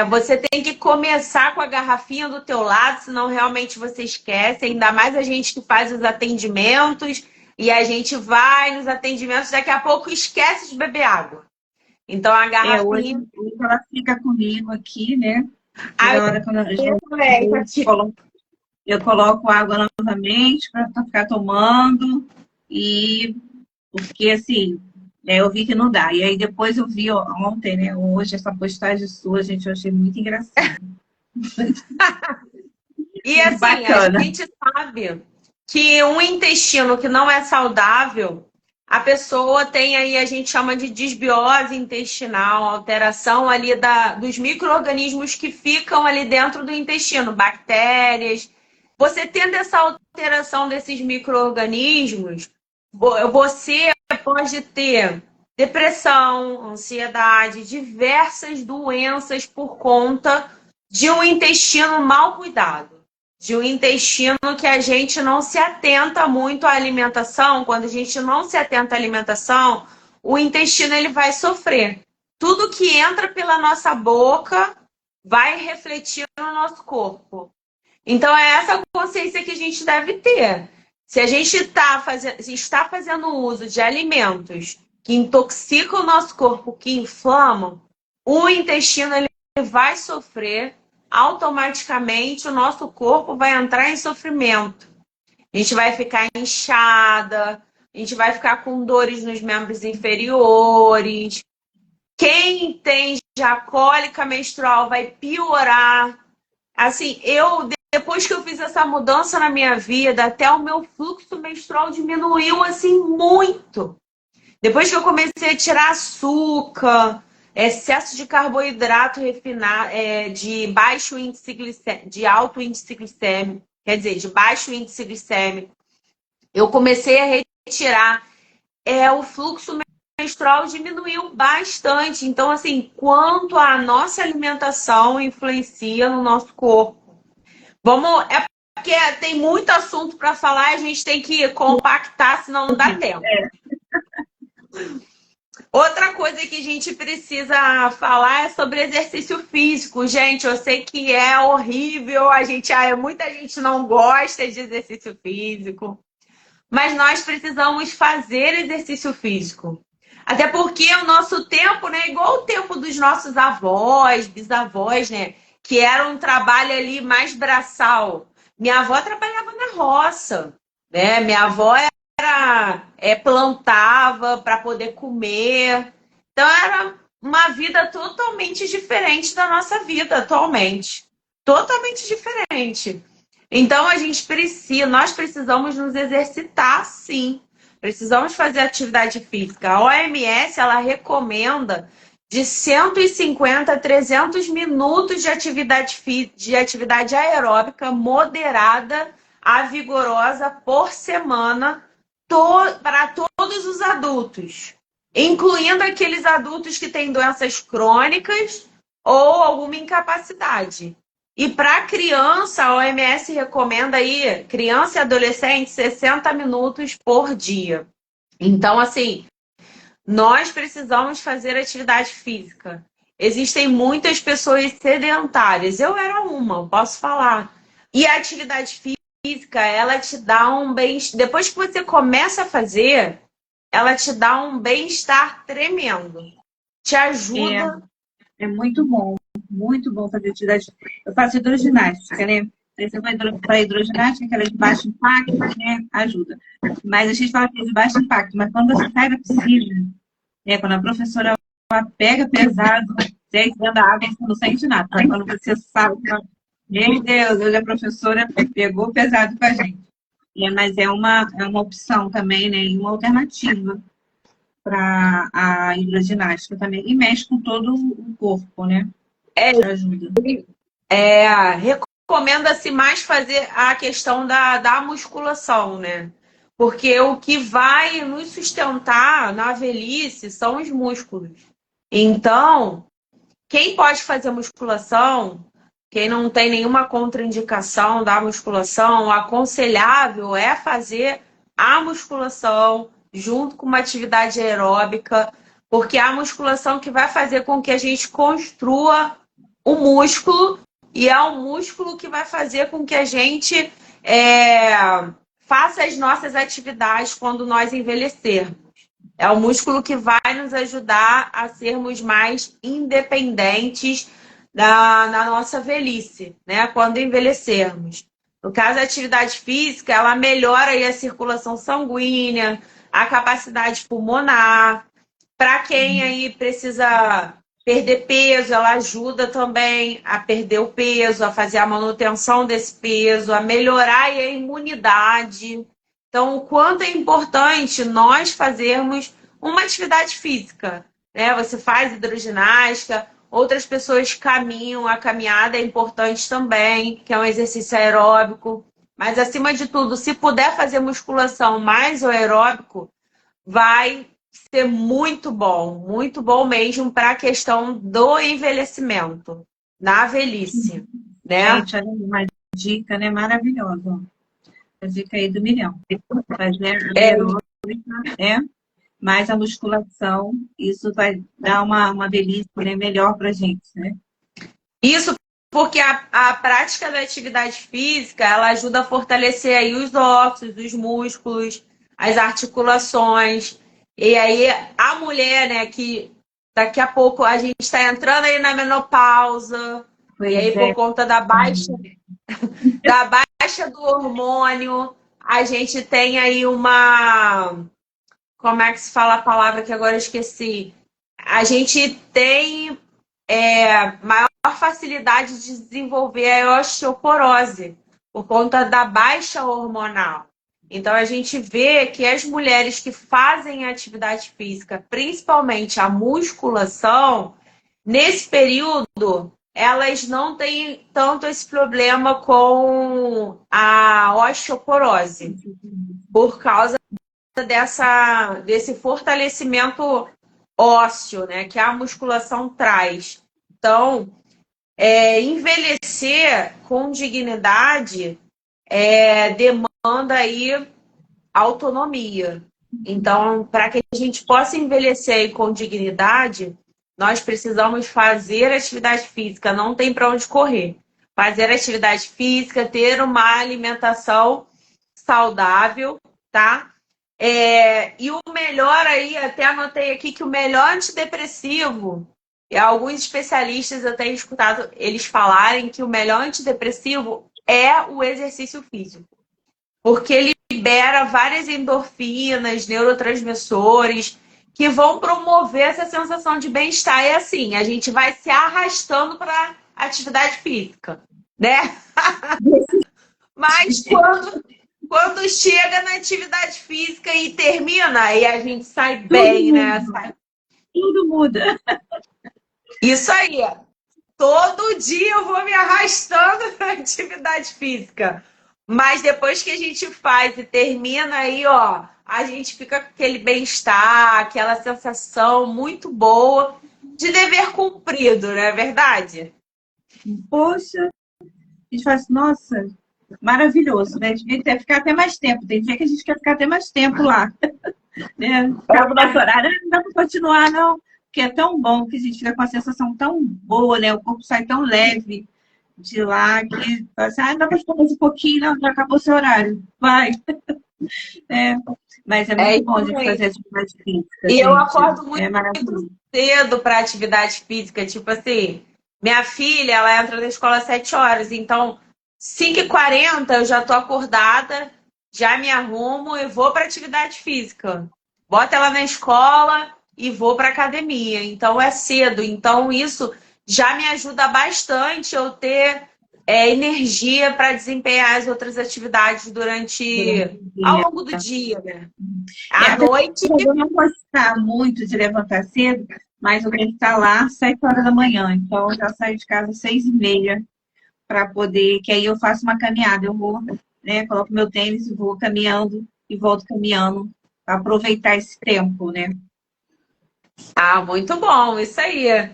Você tem que começar com a garrafinha do teu lado, senão realmente você esquece. Ainda mais a gente que faz os atendimentos e a gente vai nos atendimentos, daqui a pouco esquece de beber água. Então a Hoje garrafinha. ela fica comigo aqui, né? Aí Toda hora que eu também, eu coloco água novamente para ficar tomando. E porque assim, eu vi que não dá. E aí depois eu vi ontem, né? Hoje, essa postagem sua, gente, eu achei muito engraçado. E assim, a Bacana. gente sabe que um intestino que não é saudável, a pessoa tem aí, a gente chama de desbiose intestinal, alteração ali dos micro-organismos que ficam ali dentro do intestino, bactérias. Você tendo essa alteração desses micro-organismos, você pode ter depressão, ansiedade, diversas doenças por conta de um intestino mal cuidado. De um intestino que a gente não se atenta muito à alimentação. Quando a gente não se atenta à alimentação, o intestino ele vai sofrer. Tudo que entra pela nossa boca vai refletir no nosso corpo. Então é essa consciência que a gente deve ter. Se a gente está fazendo uso de alimentos que intoxicam o nosso corpo, que inflamam, o intestino ele vai sofrer. Automaticamente o nosso corpo vai entrar em sofrimento. A gente vai ficar inchada, a gente vai ficar com dores nos membros inferiores. Quem tem já cólica menstrual vai piorar. Assim, depois que eu fiz essa mudança na minha vida, até o meu fluxo menstrual diminuiu assim muito. Depois que eu comecei a tirar açúcar, excesso de carboidrato refinado, de baixo índice glicêmico, de alto índice glicêmico, quer dizer, de baixo índice glicêmico, eu comecei a retirar. O fluxo menstrual diminuiu bastante. Então, assim, quanto a nossa alimentação influencia no nosso corpo. É porque tem muito assunto para falar, a gente tem que compactar, senão não dá tempo. Outra coisa que a gente precisa falar é sobre exercício físico. Gente, eu sei que é horrível, muita gente não gosta de exercício físico, mas nós precisamos fazer exercício físico. Até porque o nosso tempo, né, igual o tempo dos nossos avós, bisavós, né, que era um trabalho ali mais braçal. Minha avó trabalhava na roça, né? Minha avó plantava para poder comer. Então era uma vida totalmente diferente da nossa vida atualmente. Totalmente diferente. Então nós precisamos nos exercitar, sim. Precisamos fazer atividade física. A OMS, ela recomenda de 150 a 300 minutos de atividade aeróbica moderada a vigorosa por semana para todos os adultos, incluindo aqueles adultos que têm doenças crônicas ou alguma incapacidade. E para criança, a OMS recomenda aí, criança e adolescente, 60 minutos por dia. Então, assim, nós precisamos fazer atividade física. Existem muitas pessoas sedentárias. Eu era uma, posso falar. E a atividade física, ela te dá um bem-estar. Depois que você começa a fazer, ela te dá um bem-estar tremendo. Te ajuda. É muito bom fazer atividade. Eu faço hidroginástica, né? Você vai para hidroginástica, aquela de baixo impacto, né? Ajuda. Mas a gente fala que é de baixo impacto, mas quando você sai da piscina, quando a professora pega pesado, você dentro da água, você não sente nada. Mas quando você sabe, meu Deus, hoje a professora pegou pesado com a gente. Mas é uma opção também, né? E uma alternativa para a hidroginástica também. E mexe com todo o corpo, né? É, Te ajuda. recomenda-se mais fazer a questão da musculação, né? Porque o que vai nos sustentar na velhice são os músculos. Então, quem pode fazer musculação, quem não tem nenhuma contraindicação da musculação, o aconselhável é fazer a musculação junto com uma atividade aeróbica, porque é a musculação que vai fazer com que a gente construa o músculo e é o músculo que vai fazer com que a gente faça as nossas atividades quando nós envelhecermos. É o músculo que vai nos ajudar a sermos mais independentes na nossa velhice, né? Quando envelhecermos. No caso da atividade física, ela melhora aí a circulação sanguínea, a capacidade pulmonar. Para quem aí precisa perder peso, ela ajuda também a perder o peso, a fazer a manutenção desse peso, a melhorar aí a imunidade. Então, o quanto é importante nós fazermos uma atividade física, né? Você faz hidroginástica, outras pessoas caminham, a caminhada é importante também, que é um exercício aeróbico. Mas, acima de tudo, se puder fazer musculação mais o aeróbico, vai ser muito bom mesmo para a questão do envelhecimento, na velhice, né? Gente, olha uma dica, né? Maravilhosa. A dica aí do milhão. Fazer a aeróbica, mais a musculação, isso vai dar uma velhice, né, melhor pra gente, né? Isso porque a prática da atividade física, ela ajuda a fortalecer aí os ossos, os músculos, as articulações. E aí a mulher, né, que daqui a pouco a gente está entrando aí na menopausa, Pois e aí por conta da baixa do hormônio, a gente tem aí uma... Como é que se fala a palavra que agora eu esqueci? A gente tem maior facilidade de desenvolver a osteoporose por conta da baixa hormonal. Então, a gente vê que as mulheres que fazem atividade física, principalmente a musculação, nesse período, elas não têm tanto esse problema com a osteoporose, por causa desse fortalecimento ósseo, né, que a musculação traz. Então, envelhecer com dignidade demanda aí autonomia. Então, para que a gente possa envelhecer aí com dignidade, nós precisamos fazer atividade física, não tem para onde correr. Fazer atividade física, ter uma alimentação saudável, tá? E o melhor aí, até anotei aqui que o melhor antidepressivo, e alguns especialistas eu tenho escutado eles falarem que o melhor antidepressivo é o exercício físico. Porque ele libera várias endorfinas, neurotransmissores, que vão promover essa sensação de bem-estar. E assim, a gente vai se arrastando para atividade física, né? Mas quando chega na atividade física e termina, aí a gente sai bem, né? Tudo muda. Isso aí. Todo dia eu vou me arrastando na atividade física. Mas depois que a gente faz e termina aí, ó, a gente fica com aquele bem-estar, aquela sensação muito boa de dever cumprido, não é verdade? Poxa, a gente fala assim, nossa, maravilhoso, né? A gente quer ficar até mais tempo. Tem dia que a gente quer ficar até mais tempo lá. Né? Acaba o nosso horário, não dá para continuar, não. Porque é tão bom que a gente fica com uma sensação tão boa, né? O corpo sai tão leve de lá que assim, dá para ficar mais um pouquinho, não, já acabou o seu horário. Vai. Mas é muito bom a gente fazer atividade física. E eu acordo muito maravilhoso. cedo para atividade física. Tipo assim, minha filha, ela entra na escola às 7 horas. Então, 5h40 eu já tô acordada, já me arrumo e vou para atividade física. Boto ela na escola e vou para academia. Então, é cedo. Então, isso já me ajuda bastante eu ter energia para desempenhar as outras atividades ao longo do dia, né? À noite. Eu não gostar muito de levantar cedo, mas eu tenho que estar lá às 7 horas da manhã. Então, eu já saio de casa às 6h30 para poder, que aí eu faço uma caminhada. Eu vou, né, coloco meu tênis e vou caminhando e volto caminhando para aproveitar esse tempo, né? Ah, muito bom, isso aí.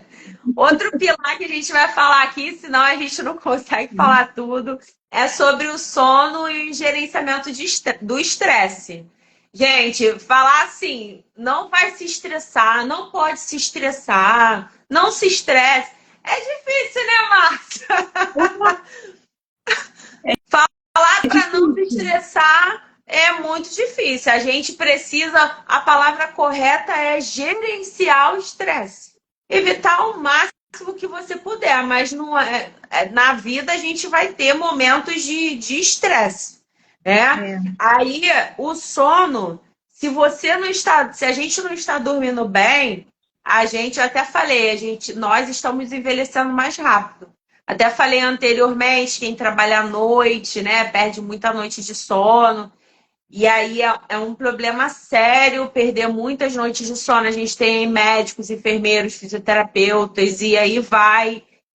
Outro pilar que a gente vai falar aqui, senão a gente não consegue falar tudo, é sobre o sono e o gerenciamento do estresse. Gente, falar assim, não vai se estressar, não pode se estressar, não se estresse. É difícil, né, Márcia? Falar para não se estressar é muito difícil. A gente precisa, a palavra correta é gerenciar o estresse. Evitar o máximo que você puder, mas não na vida a gente vai ter momentos de estresse, né? Aí o sono, se a gente não está dormindo bem, eu até falei, nós estamos envelhecendo mais rápido. Até falei anteriormente, quem trabalha à noite, né, perde muita noite de sono. E aí é um problema sério perder muitas noites de sono. A gente tem médicos, enfermeiros, fisioterapeutas, e aí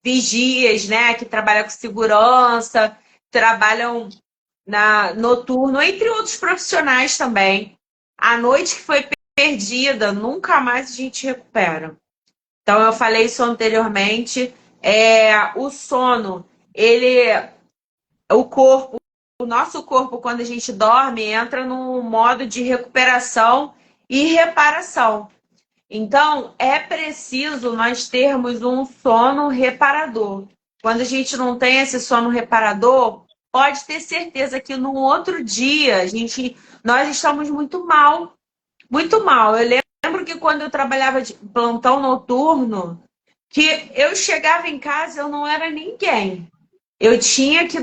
vigias, né, que trabalham com segurança, trabalham noturno, entre outros profissionais também. A noite que foi perdida, nunca mais a gente recupera. Então, eu falei isso anteriormente. O sono, o nosso corpo, quando a gente dorme, entra num modo de recuperação e reparação. Então, é preciso nós termos um sono reparador. Quando a gente não tem esse sono reparador, pode ter certeza que no outro dia nós estamos muito mal. Muito mal. Eu lembro que quando eu trabalhava de plantão noturno, que eu chegava em casa, eu não era ninguém. Eu tinha que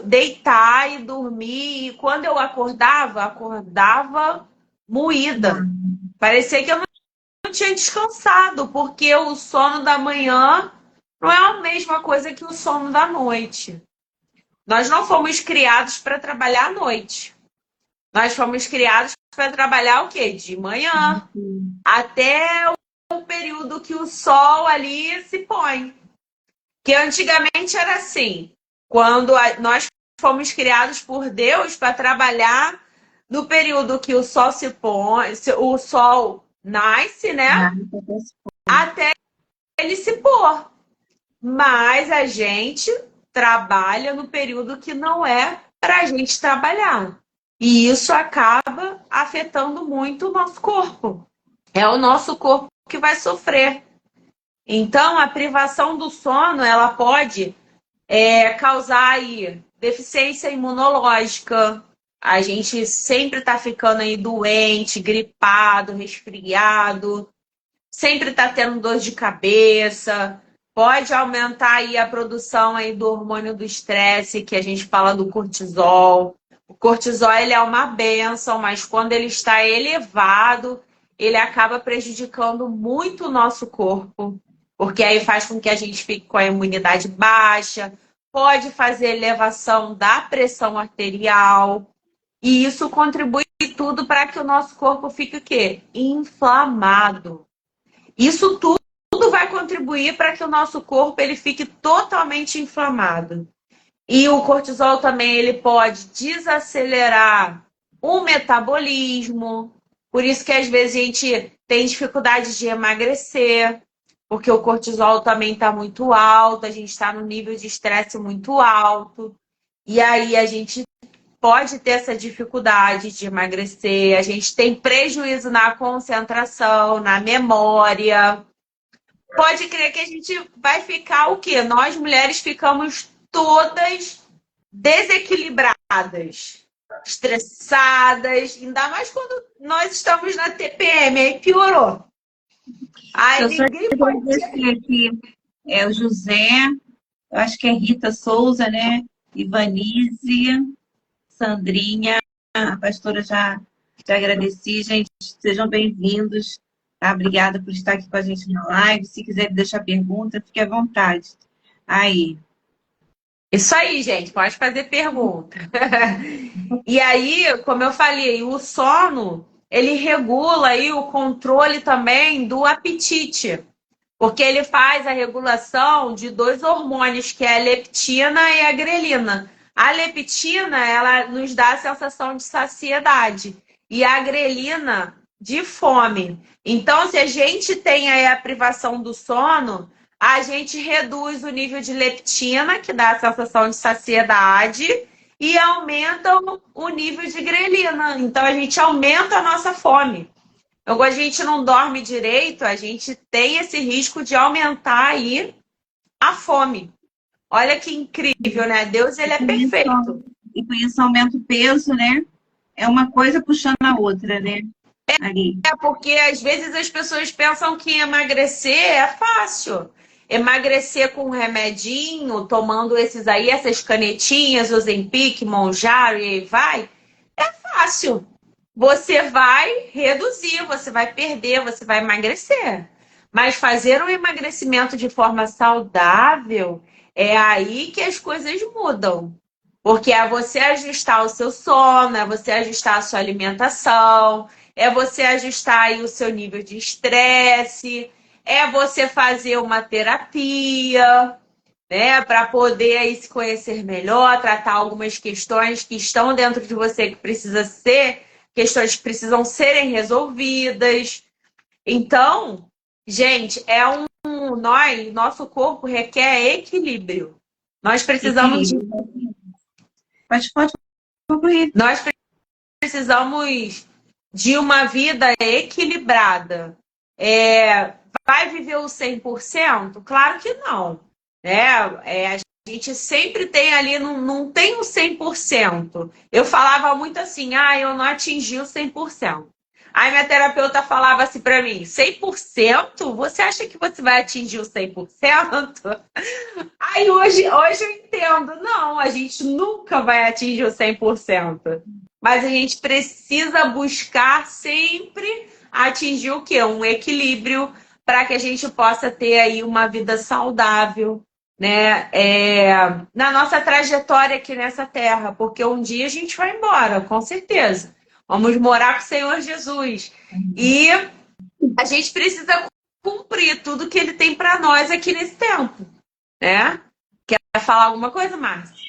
deitar e dormir. E quando eu acordava moída. Parecia que eu não tinha descansado, porque o sono da manhã não é a mesma coisa que o sono da noite. Nós não fomos criados para trabalhar à noite. Nós fomos criados para trabalhar o quê? De manhã, até o período que o sol ali se põe. Que antigamente era assim, quando nós fomos criados por Deus para trabalhar no período que o sol se põe, o sol nasce, né? Até ele se pôr. Mas a gente trabalha no período que não é para a gente trabalhar. E isso acaba afetando muito o nosso corpo. É o nosso corpo que vai sofrer. Então, a privação do sono, ela pode causar aí deficiência imunológica. A gente sempre está ficando aí doente, gripado, resfriado, sempre está tendo dor de cabeça. Pode aumentar aí a produção aí do hormônio do estresse, que a gente fala do cortisol. O cortisol, ele é uma bênção, mas quando ele está elevado, ele acaba prejudicando muito o nosso corpo, porque aí faz com que a gente fique com a imunidade baixa, pode fazer elevação da pressão arterial, e isso contribui tudo para que o nosso corpo fique o quê? Inflamado. Isso tudo vai contribuir para que o nosso corpo ele fique totalmente inflamado. E o cortisol também ele pode desacelerar o metabolismo. Por isso que às vezes a gente tem dificuldade de emagrecer, porque o cortisol também está muito alto, a gente está no nível de estresse muito alto. E aí a gente pode ter essa dificuldade de emagrecer, a gente tem prejuízo na concentração, na memória. Pode crer que a gente vai ficar o quê? Nós mulheres ficamos todas desequilibradas, estressadas, ainda mais quando nós estamos na TPM, aí piorou. Aí eu só queria agradecer aqui o José, eu acho que é Rita Souza, né? Ivanise, Sandrinha, a pastora já agradeci, gente, sejam bem-vindos, tá? Obrigada por estar aqui com a gente na live, se quiser deixar pergunta, fique à vontade. Aí. Isso aí, gente, pode fazer pergunta. E aí, como eu falei, o sono, ele regula aí o controle também do apetite, porque ele faz a regulação de dois hormônios, que é a leptina e a grelina. A leptina, ela nos dá a sensação de saciedade e a grelina de fome. Então, se a gente tem aí a privação do sono, a gente reduz o nível de leptina, que dá a sensação de saciedade, e aumenta o nível de grelina. Então, a gente aumenta a nossa fome. Então, quando a gente não dorme direito, a gente tem esse risco de aumentar aí a fome. Olha que incrível, né? Deus, ele é perfeito. E com isso aumenta o peso, né? É uma coisa puxando a outra, né? Ali. É porque às vezes as pessoas pensam que emagrecer é fácil. Emagrecer com um remedinho, tomando esses aí, essas canetinhas, Ozempic, Mounjaro e aí vai, é fácil. Você vai reduzir, você vai perder, você vai emagrecer. Mas fazer um emagrecimento de forma saudável é aí que as coisas mudam. Porque é você ajustar o seu sono, é você ajustar a sua alimentação, é você ajustar aí o seu nível de estresse, é você fazer uma terapia, né, para poder aí se conhecer melhor, tratar algumas questões que estão dentro de você que precisa ser, questões que precisam serem resolvidas. Então, gente, nosso corpo requer equilíbrio. Nós precisamos de, Equilíbrio. Pode concluir. nós precisamos de uma vida equilibrada. Vai viver o 100%? Claro que não. Né? A gente sempre tem ali, não tem o 100%. Eu falava muito assim, eu não atingi o 100%. Aí minha terapeuta falava assim para mim, 100%? Você acha que você vai atingir o 100%? Aí hoje eu entendo, não, a gente nunca vai atingir o 100%. Mas a gente precisa buscar sempre atingir o quê? Um equilíbrio para que a gente possa ter aí uma vida saudável, né? Na nossa trajetória aqui nessa terra, porque um dia a gente vai embora, com certeza. Vamos morar com o Senhor Jesus. E a gente precisa cumprir tudo que ele tem para nós aqui nesse tempo, né? Quer falar alguma coisa, Márcia?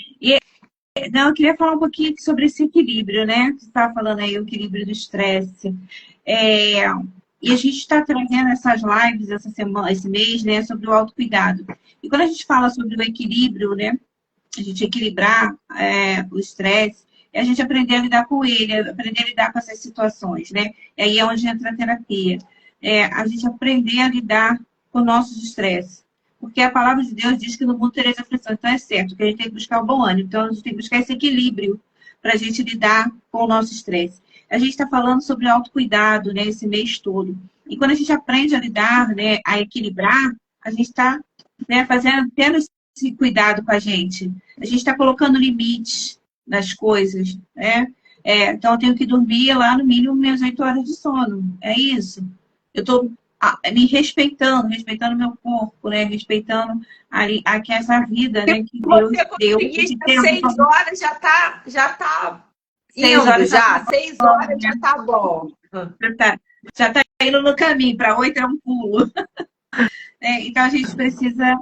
Não, eu queria falar um pouquinho sobre esse equilíbrio, né? Você estava falando aí, o equilíbrio do estresse. E a gente está trazendo essas lives essa semana, esse mês, né, sobre o autocuidado. E quando a gente fala sobre o equilíbrio, né? A gente equilibrar o estresse, é a gente aprender a lidar com ele, aprender a lidar com essas situações, né? E aí é onde entra a terapia. A gente aprender a lidar com nossos estresses. Porque a palavra de Deus diz que no mundo tereis aflição. Então é certo que a gente tem que buscar o bom ânimo. Então a gente tem que buscar esse equilíbrio para a gente lidar com o nosso estresse. A gente está falando sobre autocuidado, né, esse mês todo. E quando a gente aprende a lidar, né, a equilibrar, a gente está, né, tendo esse cuidado com a gente. A gente está colocando limites nas coisas, né? Então eu tenho que dormir lá no mínimo minhas 8 horas de sono. É isso. Eu estou me respeitando o meu corpo, né? Respeitando aqui essa vida, né? Que Deus deu. Conseguir 6 horas já tá 6 indo, horas já. 6 horas já tá bom. Já tá indo no caminho, para 8 é um pulo. Então a gente precisa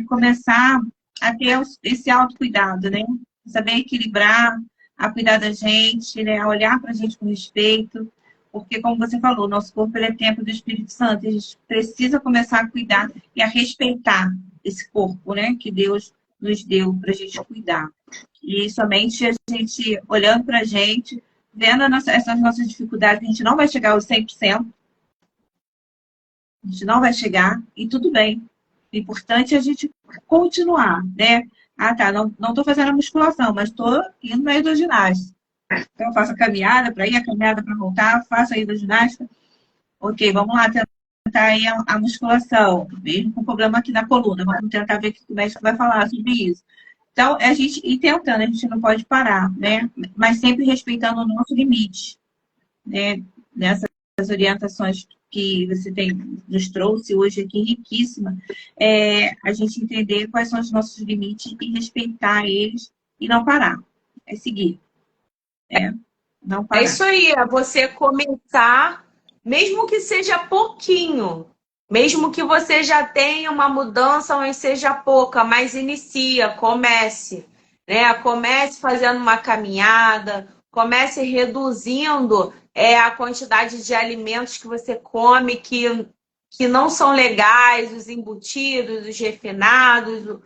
começar a ter esse autocuidado, né? Saber equilibrar, a cuidar da gente, né? A olhar para a gente com respeito. Porque, como você falou, nosso corpo ele é templo do Espírito Santo. A gente precisa começar a cuidar e a respeitar esse corpo, né? Que Deus nos deu para a gente cuidar. E somente a gente olhando para a gente, vendo essas nossas dificuldades, a gente não vai chegar aos 100%. A gente não vai chegar e tudo bem. O importante é a gente continuar, né? Tá, não estou fazendo a musculação, mas estou indo no meio da ginástica. Então, eu faço a caminhada para ir, a caminhada para voltar, faço aí da ginástica. Ok, vamos lá tentar aí a musculação, mesmo com problema aqui na coluna. Vamos tentar ver o que o médico vai falar sobre isso. Então, a gente ir tentando, a gente não pode parar, né? Mas sempre respeitando o nosso limite, né? Nessas orientações que você nos trouxe hoje aqui, riquíssima, a gente entender quais são os nossos limites e respeitar eles e não parar. É seguir. Não É parar. isso aí, é você começar, mesmo que seja pouquinho, mesmo que você já tenha uma mudança, mas seja pouca, mas inicia, comece, né? Comece fazendo uma caminhada, comece reduzindo a quantidade de alimentos que você come que não são legais, os embutidos, os refinados,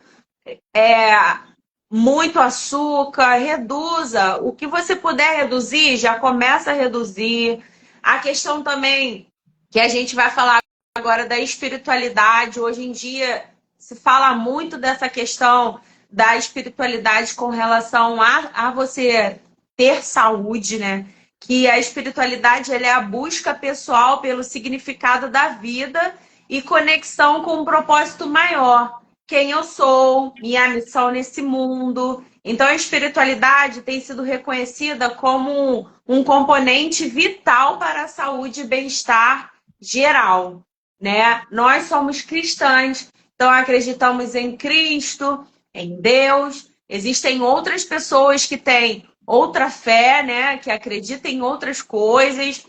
muito açúcar, reduza. O que você puder reduzir, já começa a reduzir. A questão também que a gente vai falar agora da espiritualidade. Hoje em dia se fala muito dessa questão da espiritualidade com relação a você ter saúde, né? Que a espiritualidade ela é a busca pessoal pelo significado da vida e conexão com um propósito maior. Quem eu sou, minha missão nesse mundo. Então, a espiritualidade tem sido reconhecida como um componente vital para a saúde e bem-estar geral, né? Nós somos cristãs, então acreditamos em Cristo, em Deus. Existem outras pessoas que têm outra fé, né? Que acreditam em outras coisas,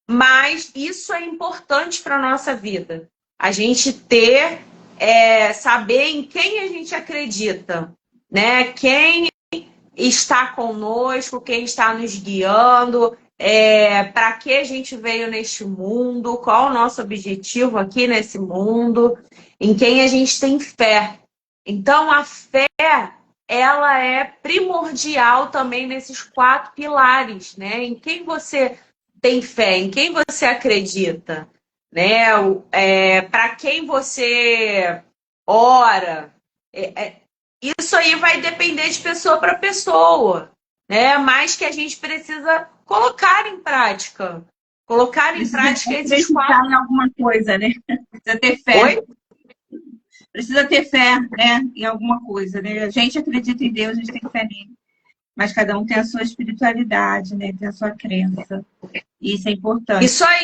mas isso é importante para a nossa vida. A gente saber em quem a gente acredita, né? Quem está conosco, quem está nos guiando, para que a gente veio neste mundo, qual o nosso objetivo aqui nesse mundo, em quem a gente tem fé. Então, a fé, ela é primordial também nesses 4 pilares, né? Em quem você tem fé, em quem você acredita, né? Para quem você ora. Isso aí vai depender de pessoa para pessoa, né? Mas que a gente precisa colocar em prática. Colocar em prática esses 4. Em alguma coisa, né? Precisa ter fé. Oi? Precisa ter fé, né? Em alguma coisa, né? A gente acredita em Deus, a gente tem fé nele. Mas cada um tem a sua espiritualidade, né? Tem a sua crença. E isso é importante. Isso aí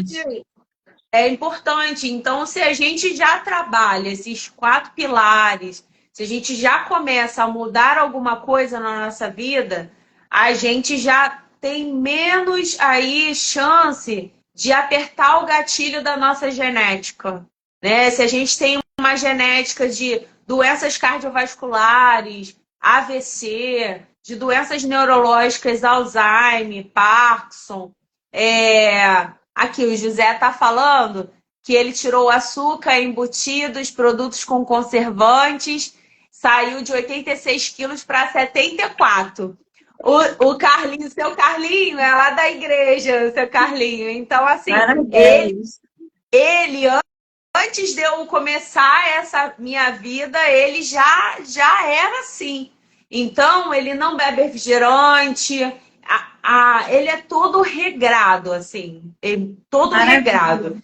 é importante. Então, se a gente já trabalha esses 4 pilares, se a gente já começa a mudar alguma coisa na nossa vida, a gente já tem menos aí chance de apertar o gatilho da nossa genética, né? Se a gente tem uma genética de doenças cardiovasculares, AVC, de doenças neurológicas, Alzheimer, Parkinson, aqui o José está falando que ele tirou o açúcar, embutidos, produtos com conservantes, saiu de 86 quilos para 74. O Carlinho, seu Carlinho, é lá da igreja, seu Carlinho. Então, assim, ele antes de eu começar essa minha vida, ele já era assim. Então, ele não bebe refrigerante, ele é todo regrado, assim, todo regrado.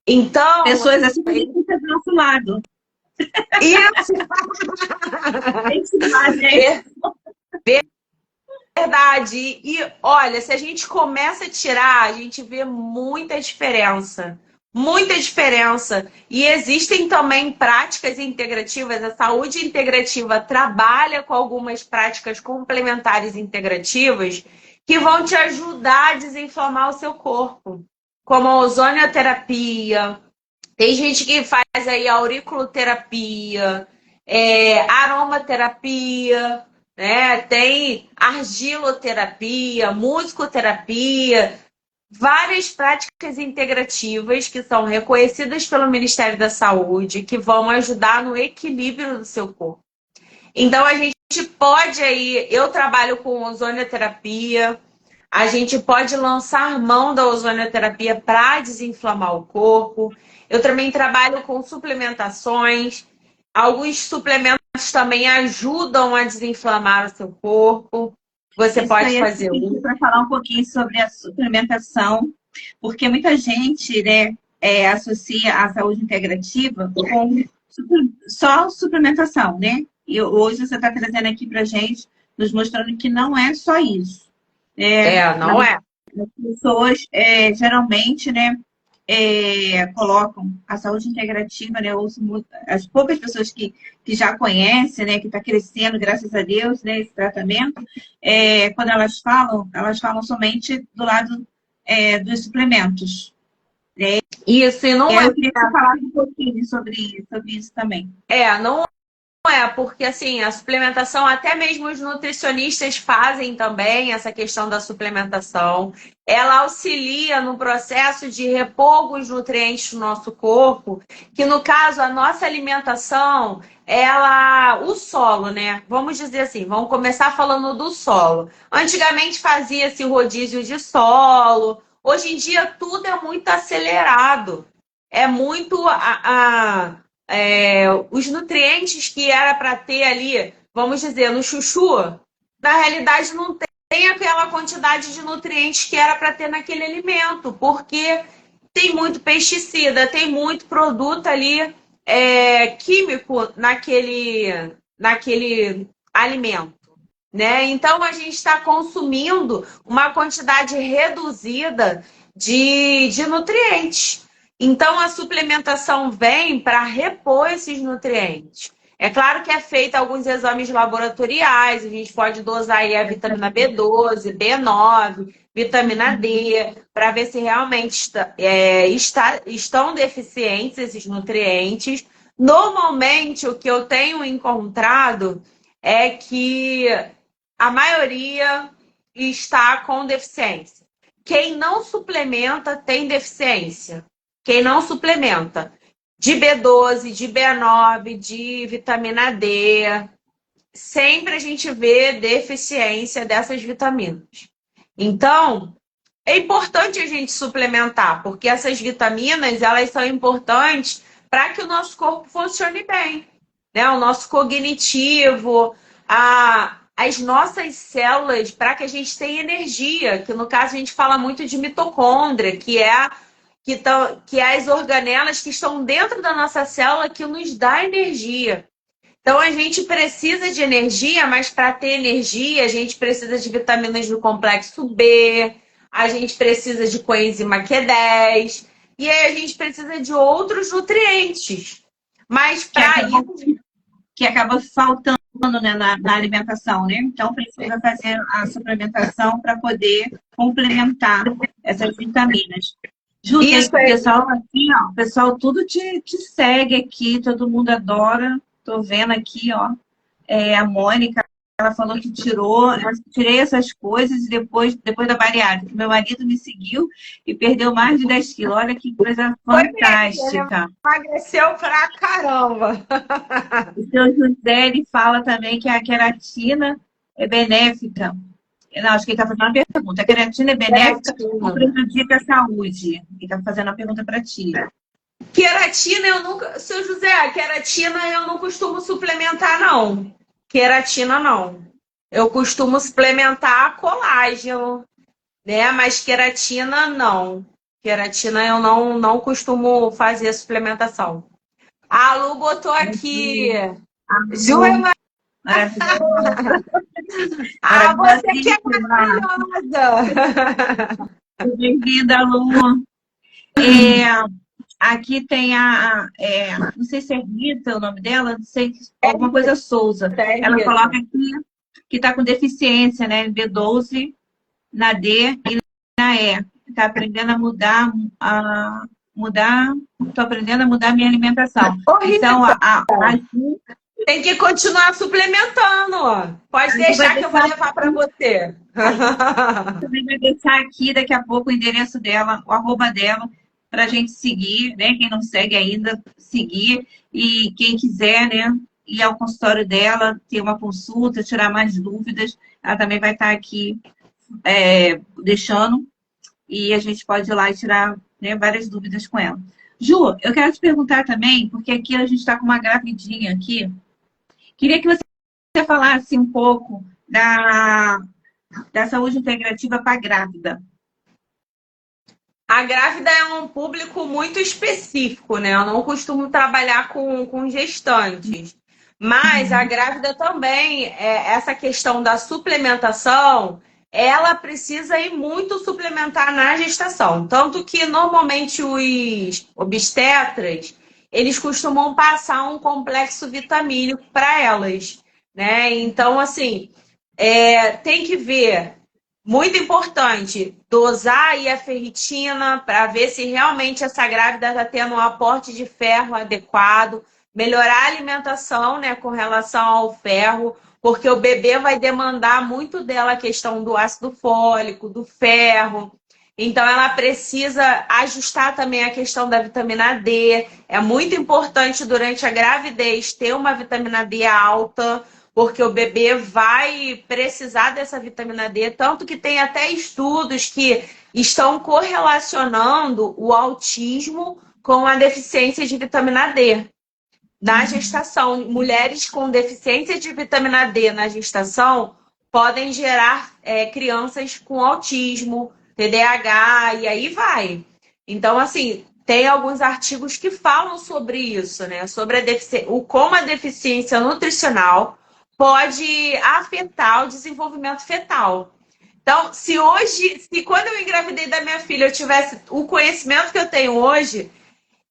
Então, pessoas assim que ficam do nosso lado. Isso! Verdade. E olha, se a gente começa a tirar, a gente vê muita diferença. Muita diferença. E existem também práticas integrativas. A saúde integrativa trabalha com algumas práticas complementares integrativas que vão te ajudar a desinflamar o seu corpo. Como a ozonioterapia. Tem gente que faz aí auriculoterapia, aromaterapia, né? Tem argiloterapia, musicoterapia, várias práticas integrativas que são reconhecidas pelo Ministério da Saúde, que vão ajudar no equilíbrio do seu corpo. Então, a gente pode aí, eu trabalho com ozonioterapia, a gente pode lançar mão da ozonioterapia para desinflamar o corpo. Eu também trabalho com suplementações. Alguns suplementos também ajudam a desinflamar o seu corpo. Você pode fazer uso. Para falar um pouquinho sobre a suplementação, porque muita gente, né, associa a saúde integrativa com só suplementação, né? E hoje você está trazendo aqui para a gente, nos mostrando que não é só isso. Não é. As pessoas, geralmente, né, colocam a saúde integrativa, né? Eu ouço muito, as poucas pessoas que já conhecem, né? Que está crescendo, graças a Deus, né? Esse tratamento, quando elas falam somente do lado dos suplementos. Isso, e não Eu queria que você falasse um pouquinho sobre isso também. não porque assim, a suplementação, até mesmo os nutricionistas fazem também essa questão da suplementação. Ela auxilia no processo de repor os nutrientes do nosso corpo, que no caso, a nossa alimentação, o solo, né? Vamos dizer assim, vamos começar falando do solo. Antigamente fazia-se rodízio de solo, hoje em dia tudo é muito acelerado. É muito os nutrientes que era para ter ali, vamos dizer, no chuchu, na realidade não tem aquela quantidade de nutrientes que era para ter naquele alimento, porque tem muito pesticida, tem muito produto ali químico naquele alimento. Né? Então a gente está consumindo uma quantidade reduzida de nutrientes. Então, a suplementação vem para repor esses nutrientes. É claro que é feito alguns exames laboratoriais, a gente pode dosar aí a vitamina B12, B9, vitamina D, para ver se realmente estão deficientes esses nutrientes. Normalmente, o que eu tenho encontrado é que a maioria está com deficiência. Quem não suplementa tem deficiência. Quem não suplementa de B12, de B9, de vitamina D, sempre a gente vê deficiência dessas vitaminas. Então, é importante a gente suplementar, porque essas vitaminas, elas são importantes para que o nosso corpo funcione bem, né? O nosso cognitivo, as nossas células, para que a gente tenha energia, que no caso a gente fala muito de mitocôndria, que é as organelas que estão dentro da nossa célula que nos dá energia. Então, a gente precisa de energia, mas para ter energia, a gente precisa de vitaminas do complexo B, a gente precisa de coenzima Q10, e aí a gente precisa de outros nutrientes. Mas para isso... Que acaba faltando, né, na alimentação, né? Então, precisa fazer a suplementação para poder complementar essas vitaminas. Ju, isso, pessoal aqui, ó, o pessoal tudo te segue aqui, todo mundo adora. Tô vendo aqui, ó, a Mônica, ela falou que tirei essas coisas e depois da bariátrica. Meu marido me seguiu e perdeu mais de 10 quilos. Olha que coisa fantástica. Emagreceu pra caramba. O seu José, ele fala também que a queratina é benéfica. Não, acho que ele está fazendo uma pergunta. A queratina é benéfica ou prejudica a saúde? Ele está fazendo uma pergunta para ti. Queratina, eu nunca... Seu José, queratina eu não costumo suplementar, não. Queratina, não. Eu costumo suplementar colágeno, né? Mas queratina, não. Queratina eu não costumo fazer suplementação. A Lu botou aqui. Ju é você que é maravilhosa! Bem-vinda, Lu. Aqui tem não sei se é Rita o nome dela, não sei, alguma coisa Souza. Ela coloca aqui que está com deficiência, né? B12, na D e na E. Está aprendendo a estou aprendendo a mudar minha alimentação. Então, tem que continuar suplementando. Pode deixar que eu vou levar para você. Também vai deixar aqui daqui a pouco o endereço dela, o arroba dela, para a gente seguir, né? Quem não segue ainda, seguir. E quem quiser, né, ir ao consultório dela, ter uma consulta, tirar mais dúvidas, ela também vai estar aqui deixando. E a gente pode ir lá e tirar, né, várias dúvidas com ela. Ju, eu quero te perguntar também, porque aqui a gente está com uma gravidinha aqui. Queria que você falasse um pouco da saúde integrativa para a grávida. A grávida é um público muito específico, né? Eu não costumo trabalhar com gestantes. Mas a grávida também, essa questão da suplementação, ela precisa ir muito suplementar na gestação. Tanto que, normalmente, os obstetras, eles costumam passar um complexo vitamínico para elas, né? Então, assim, tem que ver, muito importante, dosar aí a ferritina para ver se realmente essa grávida está tendo um aporte de ferro adequado, melhorar a alimentação, né, com relação ao ferro, porque o bebê vai demandar muito dela a questão do ácido fólico, do ferro. Então, ela precisa ajustar também a questão da vitamina D. É muito importante durante a gravidez ter uma vitamina D alta, porque o bebê vai precisar dessa vitamina D. Tanto que tem até estudos que estão correlacionando o autismo com a deficiência de vitamina D na gestação. Mulheres com deficiência de vitamina D na gestação podem gerar crianças com autismo, TDAH, e aí vai. Então, assim, tem alguns artigos que falam sobre isso, né? Sobre como a deficiência nutricional pode afetar o desenvolvimento fetal. Então, se quando eu engravidei da minha filha, eu tivesse o conhecimento que eu tenho hoje,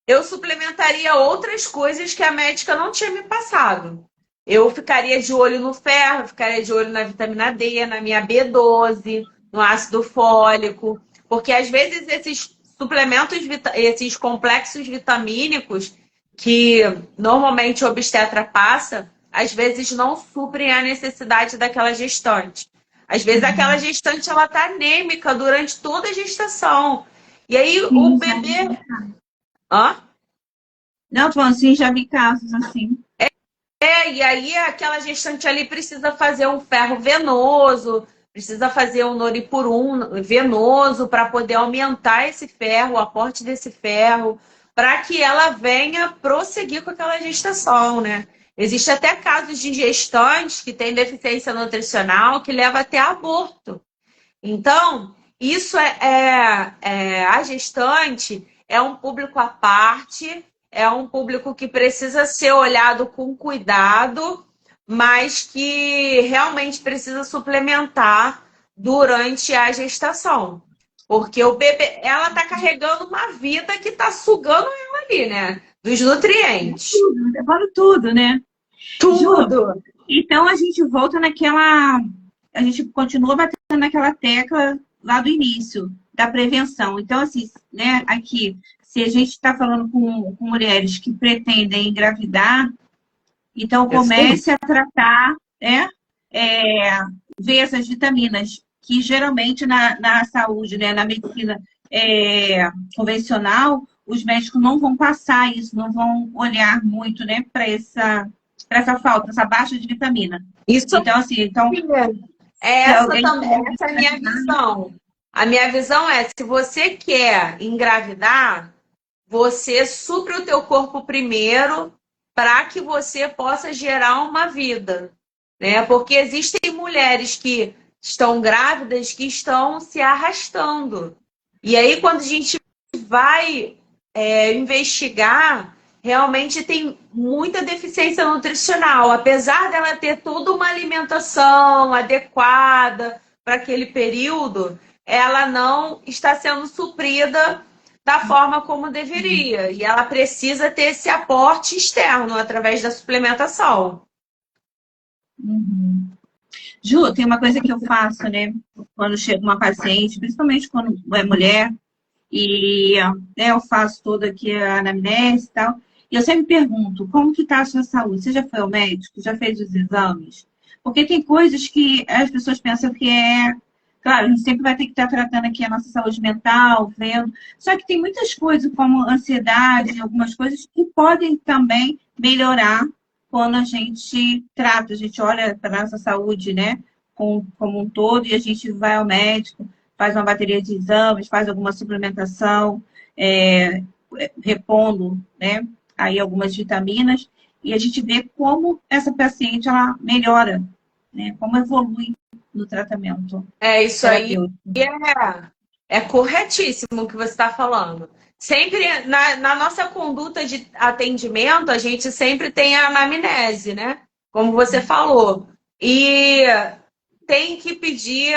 eu suplementaria outras coisas que a médica não tinha me passado. Eu ficaria de olho no ferro, ficaria de olho na vitamina D, na minha B12, no ácido fólico, porque às vezes esses suplementos, esses complexos vitamínicos que normalmente o obstetra passa, às vezes não suprem a necessidade daquela gestante. Às vezes aquela gestante ela tá anêmica durante toda a gestação. E aí o bebê... Hã? Não, tô falando assim, já vi casos assim. E aí aquela gestante ali precisa fazer um ferro venoso, precisa fazer um noripurum venoso para poder aumentar esse ferro, o aporte desse ferro, para que ela venha prosseguir com aquela gestação, né? Existe até casos de gestantes que têm deficiência nutricional que leva até aborto. Então, isso a gestante é um público à parte, é um público que precisa ser olhado com cuidado, mas que realmente precisa suplementar durante a gestação. Porque o bebê, ela está carregando uma vida que está sugando ela ali, né? Dos nutrientes. Tudo, levando tudo, né? Tudo! Ju, então a gente volta naquela. A gente continua batendo naquela tecla lá do início, da prevenção. Então, assim, né, aqui, se a gente está falando com mulheres que pretendem engravidar, então comece a tratar, né, ver essas vitaminas, que geralmente na saúde, né, na medicina convencional, os médicos não vão passar isso, não vão olhar muito, né, para essa falta, essa baixa de vitamina. Isso. Então, assim, essa é a minha visão. A minha visão é, se você quer engravidar, você supre o teu corpo primeiro para que você possa gerar uma vida, né? Porque existem mulheres que estão grávidas que estão se arrastando. E aí, quando a gente vai investigar, realmente tem muita deficiência nutricional. Apesar dela ter toda uma alimentação adequada para aquele período, ela não está sendo suprida da forma como deveria. E ela precisa ter esse aporte externo através da suplementação. Uhum. Ju, tem uma coisa que eu faço, né? Quando chega uma paciente, principalmente quando é mulher, e eu faço toda aqui a anamnese e tal, e eu sempre pergunto, como que está a sua saúde? Você já foi ao médico? Já fez os exames? Porque tem coisas que as pessoas pensam que claro, a gente sempre vai ter que estar tratando aqui a nossa saúde mental, vendo. Só que tem muitas coisas, como ansiedade, algumas coisas que podem também melhorar quando a gente trata, a gente olha para a nossa saúde, né, como um todo, e a gente vai ao médico, faz uma bateria de exames, faz alguma suplementação, repondo, né, aí algumas vitaminas, e a gente vê como essa paciente ela melhora, né, como evolui no tratamento. Isso aí é corretíssimo o que você está falando. Sempre, na nossa conduta de atendimento, a gente sempre tem a anamnese, né? Como você falou. E tem que pedir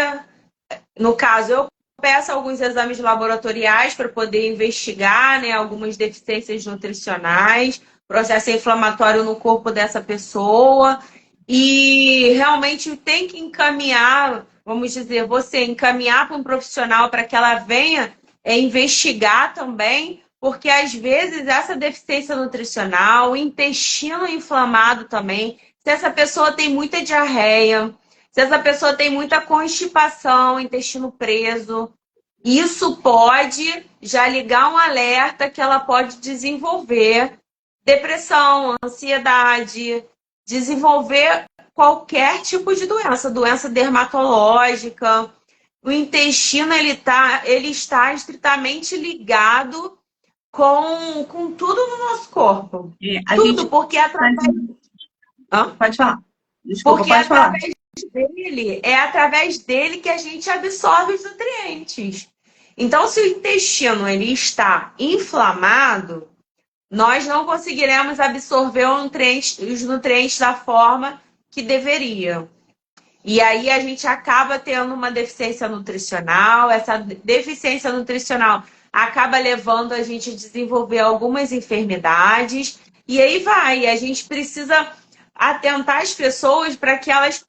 no caso, eu peço alguns exames laboratoriais para poder investigar, né, algumas deficiências nutricionais, processo inflamatório no corpo dessa pessoa, e realmente tem que encaminhar, vamos dizer, você encaminhar para um profissional para que ela venha investigar também, porque às vezes essa deficiência nutricional, o intestino inflamado também, se essa pessoa tem muita diarreia, se essa pessoa tem muita constipação, intestino preso, isso pode já ligar um alerta que ela pode desenvolver depressão, ansiedade, desenvolver qualquer tipo de doença, doença dermatológica. O intestino ele está estritamente ligado com tudo no nosso corpo. A Tudo, gente porque é através. Hã? pode falar. Desculpa, Porque é pode falar. através dele que a gente absorve os nutrientes. Então, se o intestino ele está inflamado, nós não conseguiremos absorver os nutrientes da forma que deveriam. E aí a gente acaba tendo uma deficiência nutricional, essa deficiência nutricional acaba levando a gente a desenvolver algumas enfermidades, e aí vai, a gente precisa atentar as pessoas para que elas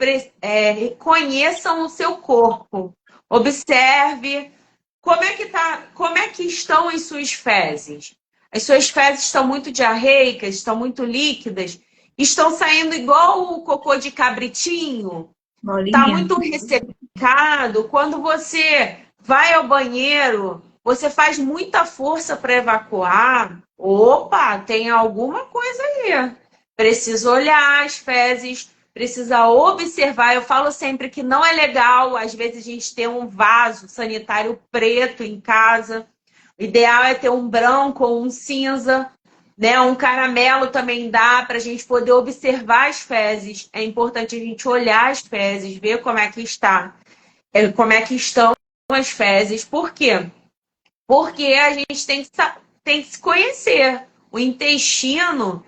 conheçam o seu corpo. Observe como é que estão as suas fezes. As suas fezes estão muito diarreicas, estão muito líquidas, estão saindo igual o cocô de cabritinho. Está Bolinha. muito ressecado. Quando você vai ao banheiro, você faz muita força para evacuar. Opa, tem alguma coisa aí. Precisa olhar as fezes, precisa observar. Eu falo sempre que não é legal, às vezes, a gente ter um vaso sanitário preto em casa. O ideal é ter um branco ou um cinza, né? Um caramelo também dá para a gente poder observar as fezes. É importante a gente olhar as fezes, ver como é que está, como é que estão as fezes. Por quê? Porque a gente tem que se conhecer. O intestino,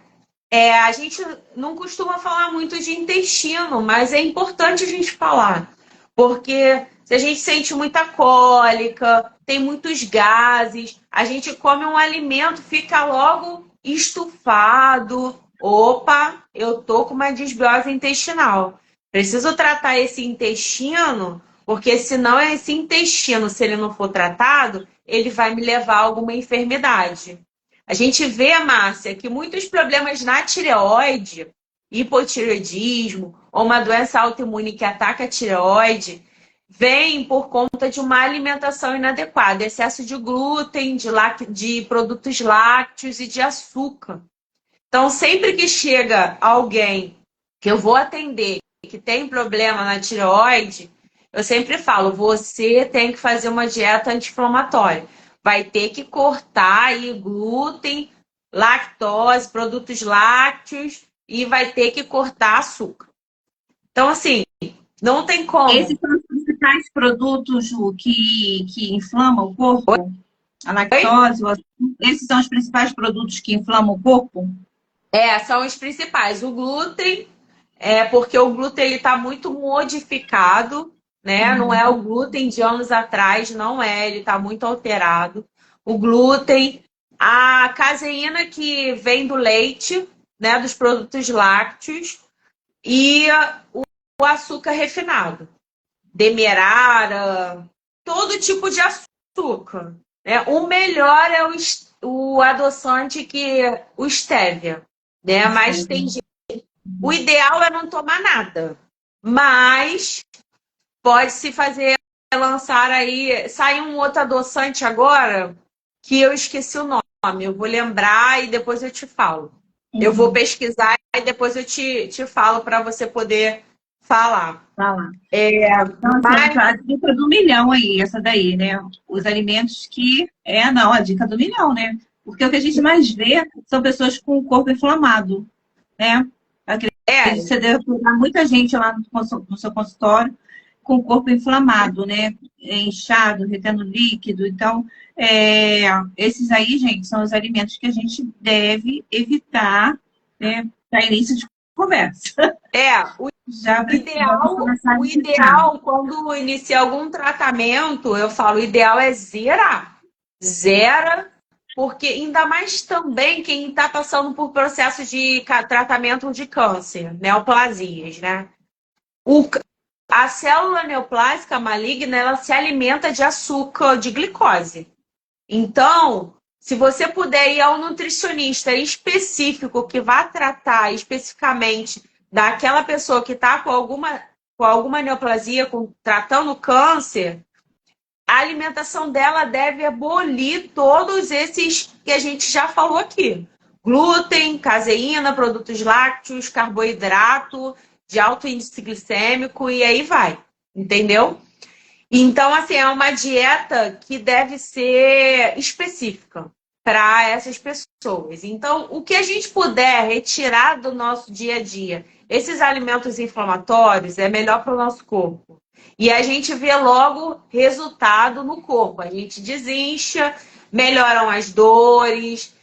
a gente não costuma falar muito de intestino, mas é importante a gente falar. Porque se a gente sente muita cólica, tem muitos gases, a gente come um alimento, fica logo estufado. Opa, eu tô com uma desbiose intestinal. Preciso tratar esse intestino, porque senão esse intestino, se ele não for tratado, ele vai me levar a alguma enfermidade. A gente vê, Márcia, que muitos problemas na tireoide, hipotireoidismo, ou uma doença autoimune que ataca a tireoide, vem por conta de uma alimentação inadequada, excesso de glúten, de produtos lácteos e de açúcar. Então, sempre que chega alguém que eu vou atender que tem problema na tireoide, eu sempre falo, você tem que fazer uma dieta anti-inflamatória. Vai ter que cortar aí glúten, lactose, produtos lácteos e vai ter que cortar açúcar. Então, assim, não tem como. Esses são os principais produtos, Ju, que inflamam o corpo? A lactose, o açúcar, esses são os principais produtos que inflamam o corpo? São os principais. O glúten, porque o glúten ele está muito modificado, né? Não é o glúten de anos atrás, não é, ele está muito alterado. O glúten, a caseína que vem do leite, né? Dos produtos lácteos, e o açúcar refinado. Demerara, todo tipo de açúcar. Né? O melhor é o adoçante o stevia, né? Mas tem gente. O ideal é não tomar nada. Mas pode-se fazer, lançar aí. Sai um outro adoçante agora que eu esqueci o nome. Eu vou lembrar e depois eu te falo. Eu vou pesquisar e depois eu te falo para você poder falar. Então, assim, a dica do milhão aí, essa daí, né? Os alimentos que... não, a dica do milhão, né? Porque o que a gente mais vê são pessoas com o corpo inflamado, né? Você deve pegar muita gente lá no seu consultório com o corpo inflamado, né? Inchado, retendo líquido. Então, esses aí, gente, são os alimentos que a gente deve evitar, né? Para início de conversa. O Já vamos começar a ideal, quando inicia algum tratamento, eu falo, o ideal é zerar. Zera, porque ainda mais também quem está passando por processos de tratamento de câncer, neoplasias, né? A célula neoplásica maligna, ela se alimenta de açúcar, de glicose. Então, se você puder ir ao nutricionista específico que vá tratar especificamente daquela pessoa que está com alguma neoplasia, tratando câncer, a alimentação dela deve abolir todos esses que a gente já falou aqui. Glúten, caseína, produtos lácteos, carboidrato, de alto índice glicêmico e aí vai, entendeu? Então, assim, é uma dieta que deve ser específica para essas pessoas. Então, o que a gente puder retirar do nosso dia a dia, esses alimentos inflamatórios, é melhor para o nosso corpo. E a gente vê logo resultado no corpo. A gente desincha, melhoram as dores,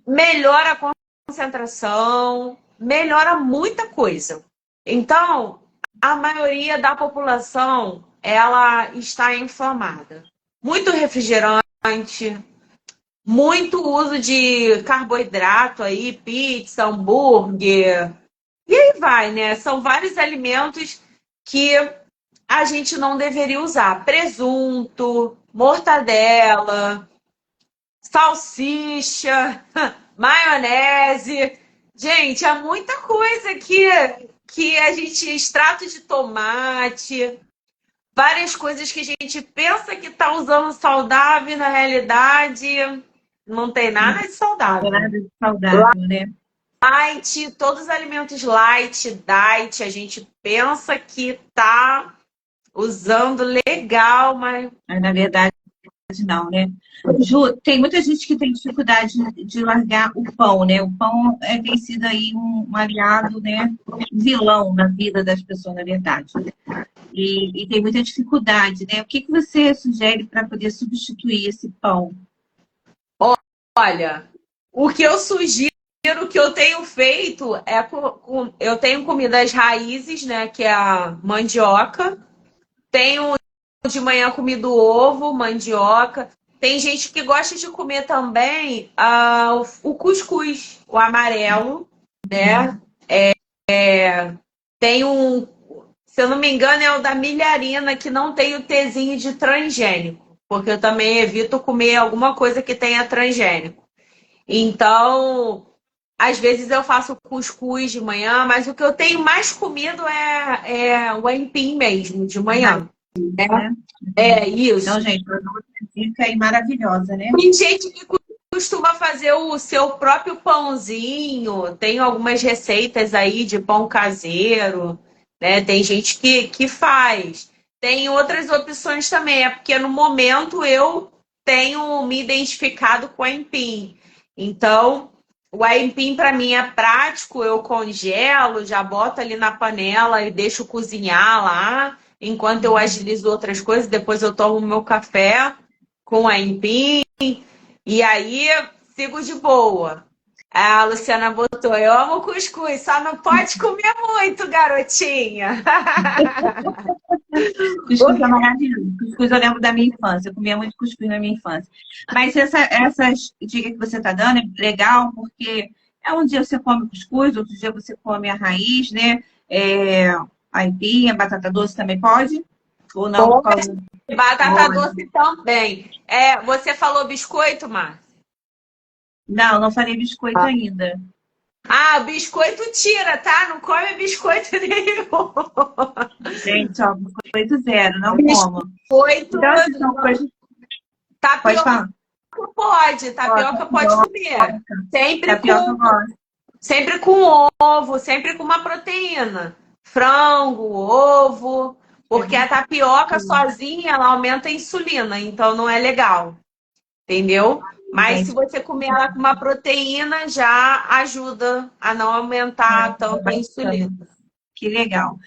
melhora a concentração, melhora muita coisa. Então, a maioria da população, ela está inflamada. Muito refrigerante, muito uso de carboidrato aí, pizza, hambúrguer. E aí vai, né? São vários alimentos que a gente não deveria usar. Presunto, mortadela, salsicha, maionese. Gente, há muita coisa que a gente... Extrato de tomate, várias coisas que a gente pensa que está usando saudável, na realidade não tem nada de saudável. nada de saudável, né? Light, todos os alimentos light, diet, a gente pensa que está usando legal, mas Na verdade, não, né? Ju, tem muita gente que tem dificuldade de largar o pão, né? O pão tem sido aí um aliado, né? Vilão na vida das pessoas, na verdade. E tem muita dificuldade, né? O que você sugere para poder substituir esse pão? olha, o que eu sugiro, o que eu tenho feito é eu tenho comido as raízes, né? Que é a mandioca. Tenho de manhã comido ovo, mandioca. Tem gente que gosta de comer também o cuscuz, o amarelo, né? Tem se eu não me engano, é o da milharina, que não tem o Tzinho de transgênico, porque eu também evito comer alguma coisa que tenha transgênico. Então, às vezes eu faço cuscuz de manhã, mas o que eu tenho mais comido é o aipim mesmo, de manhã. Né? Isso. Então, gente, uma dica aí maravilhosa, né? Tem gente que costuma fazer o seu próprio pãozinho, tem algumas receitas aí de pão caseiro, né? Tem gente que faz. Tem outras opções também, é porque no momento eu tenho me identificado com o aipim. Então, o aipim para mim é prático, eu congelo, já boto ali na panela e deixo cozinhar lá, enquanto eu agilizo outras coisas, depois eu tomo meu café com aipim. E aí, sigo de boa. A Luciana botou, eu amo cuscuz, só não pode comer muito, garotinha. Cuscuz é maravilhoso. Cuscuz eu lembro da minha infância. Eu comia muito cuscuz na minha infância. Mas essas dicas que você está dando é legal, porque um dia você come cuscuz, outro dia você come a raiz, né? Aipim, a batata doce também pode? Ou não? Batata doce também. Você falou biscoito, Márcia? Não falei biscoito ainda. Biscoito tira, tá? Não come biscoito nenhum. Gente, ó, biscoito zero, não como. Biscoito. Então, tapioca pode, tapioca pode comer. Sempre com ovo, sempre com uma proteína. Frango, ovo. Porque a tapioca sozinha, ela aumenta a insulina, então não é legal. Entendeu? Mas se você comer ela com uma proteína, já ajuda a não aumentar tanto a insulina. Que legal.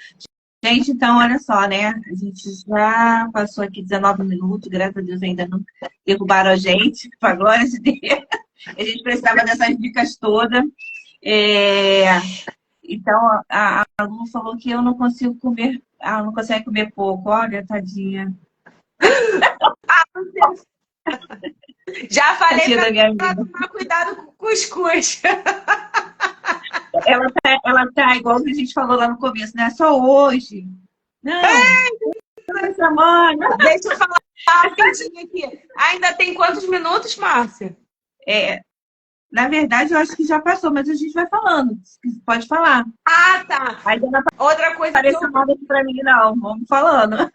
Gente, então, olha só, né? A gente já passou aqui 19 minutos, graças a Deus ainda não derrubaram a gente, com a glória de Deus. A gente precisava dessas dicas todas. Então, a Lu falou que eu não consigo comer, não consegue comer pouco. Olha, tadinha. Já falei Tadinha para da minha ela amiga. tomar cuidado com o cuscuz. Ela tá igual que a gente falou lá no começo, né? Só hoje. Não, toda semana. Deixa eu falar rapidinho aqui. Ainda tem quantos minutos, Márcia? É, na verdade, eu acho que já passou, mas a gente vai falando. Pode falar. Ah, tá. Ainda não Outra coisa que apareceu eu nada aqui pra mim, não. Vamos falando.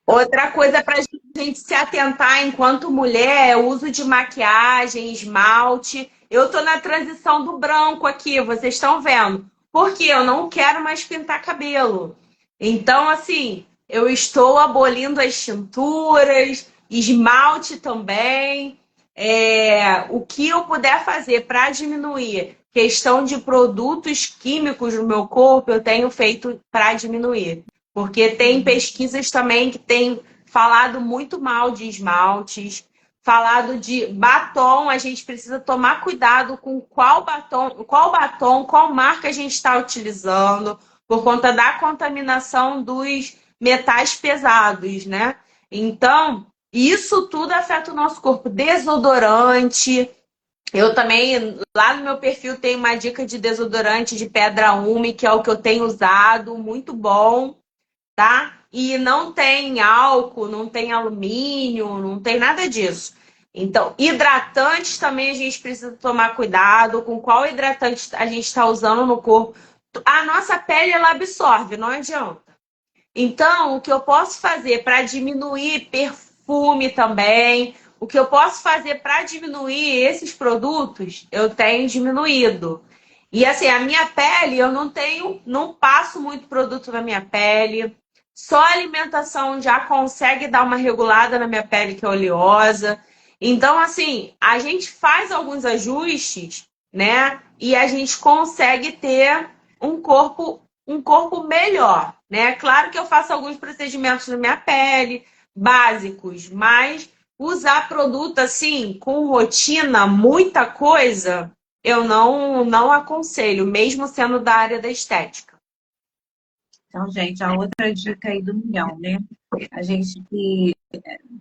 Outra coisa para a gente se atentar enquanto mulher é o uso de maquiagem, esmalte. Eu estou na transição do branco aqui, vocês estão vendo. Porque eu não quero mais pintar cabelo. Então, assim, eu estou abolindo as tinturas, esmalte também. O que eu puder fazer para diminuir questão de produtos químicos no meu corpo, eu tenho feito para diminuir. Porque tem pesquisas também que têm falado muito mal de esmaltes, falado de batom, a gente precisa tomar cuidado com qual marca a gente está utilizando, por conta da contaminação dos metais pesados, né? Então, isso tudo afeta o nosso corpo. Desodorante. Eu também, lá no meu perfil, tem uma dica de desodorante de pedra úmida, que é o que eu tenho usado, muito bom, tá? E não tem álcool, não tem alumínio, não tem nada disso. Então, hidratantes também a gente precisa tomar cuidado com qual hidratante a gente está usando no corpo. A nossa pele, ela absorve, não adianta. Então, o que eu posso fazer para diminuir perfume também, o que eu posso fazer para diminuir esses produtos, eu tenho diminuído. E assim, a minha pele, eu não passo muito produto na minha pele. Só a alimentação já consegue dar uma regulada na minha pele que é oleosa. Então, assim, a gente faz alguns ajustes, né? E a gente consegue ter um corpo melhor, né? Claro que eu faço alguns procedimentos na minha pele, básicos, mas usar produto assim, com rotina, muita coisa, eu não aconselho, mesmo sendo da área da estética. Então, gente, a outra dica aí do milhão, né? A gente que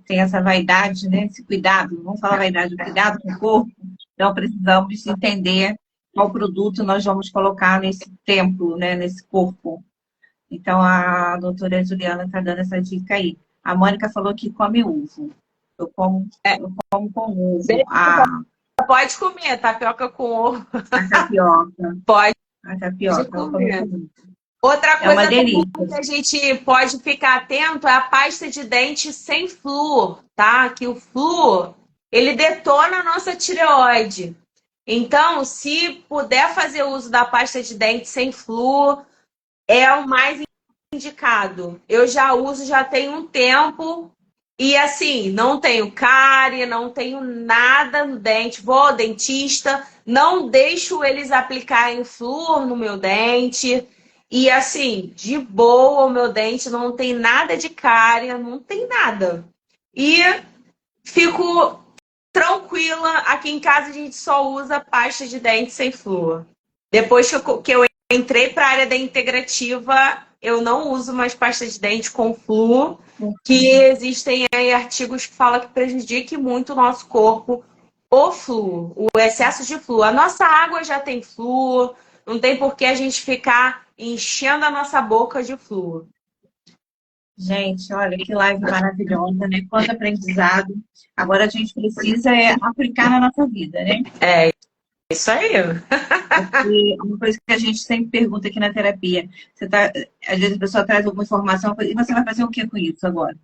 tem essa vaidade, né? Esse cuidado, vamos falar vaidade, o cuidado com o corpo, então precisamos entender qual produto nós vamos colocar nesse templo, né? Nesse corpo. Então, a doutora Juliana está dando essa dica aí. A Mônica falou que come uvo. Eu como com uvo. Pode comer tapioca com ovo, A tapioca. pode A tapioca. Eu como com comer. uvo. Outra É uma coisa também delícia. que a gente pode ficar atento é a pasta de dente sem flúor, tá? Que o flúor, ele detona a nossa tireoide. Então, se puder fazer uso da pasta de dente sem flúor, é o mais indicado. Eu já uso, já tem um tempo e assim, não tenho cárie, não tenho nada no dente. Vou ao dentista, não deixo eles aplicarem flúor no meu dente. E assim, de boa, o meu dente não tem nada de cárie, não tem nada. E fico tranquila. Aqui em casa a gente só usa pasta de dente sem flúor. Depois que eu entrei para a área da integrativa, eu não uso mais pasta de dente com flúor, que existem aí artigos que falam que prejudica muito o nosso corpo, o flúor, o excesso de flúor. A nossa água já tem flúor, não tem por que a gente ficar enchendo a nossa boca de flúor. Gente, olha que live maravilhosa, né? Quanto aprendizado. Agora a gente precisa aplicar na nossa vida, né? Isso aí. Porque uma coisa que a gente sempre pergunta aqui na terapia, às vezes a pessoa traz alguma informação e você vai fazer o que com isso agora?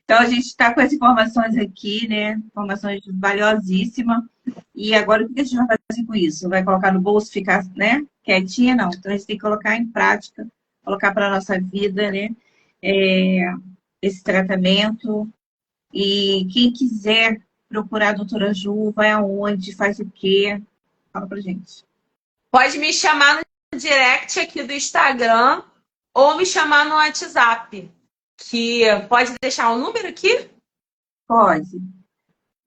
Então a gente está com as informações aqui, né? Informações valiosíssimas. E agora o que a gente vai fazer com isso? Vai colocar no bolso, ficar, né? Quietinha? Não. Então a gente tem que colocar em prática, colocar para a nossa vida, né? Esse tratamento. E quem quiser procurar a doutora Ju, vai aonde, faz o quê? Fala pra gente. Pode me chamar no direct aqui do Instagram ou me chamar no WhatsApp. Que pode deixar o número aqui? Pode.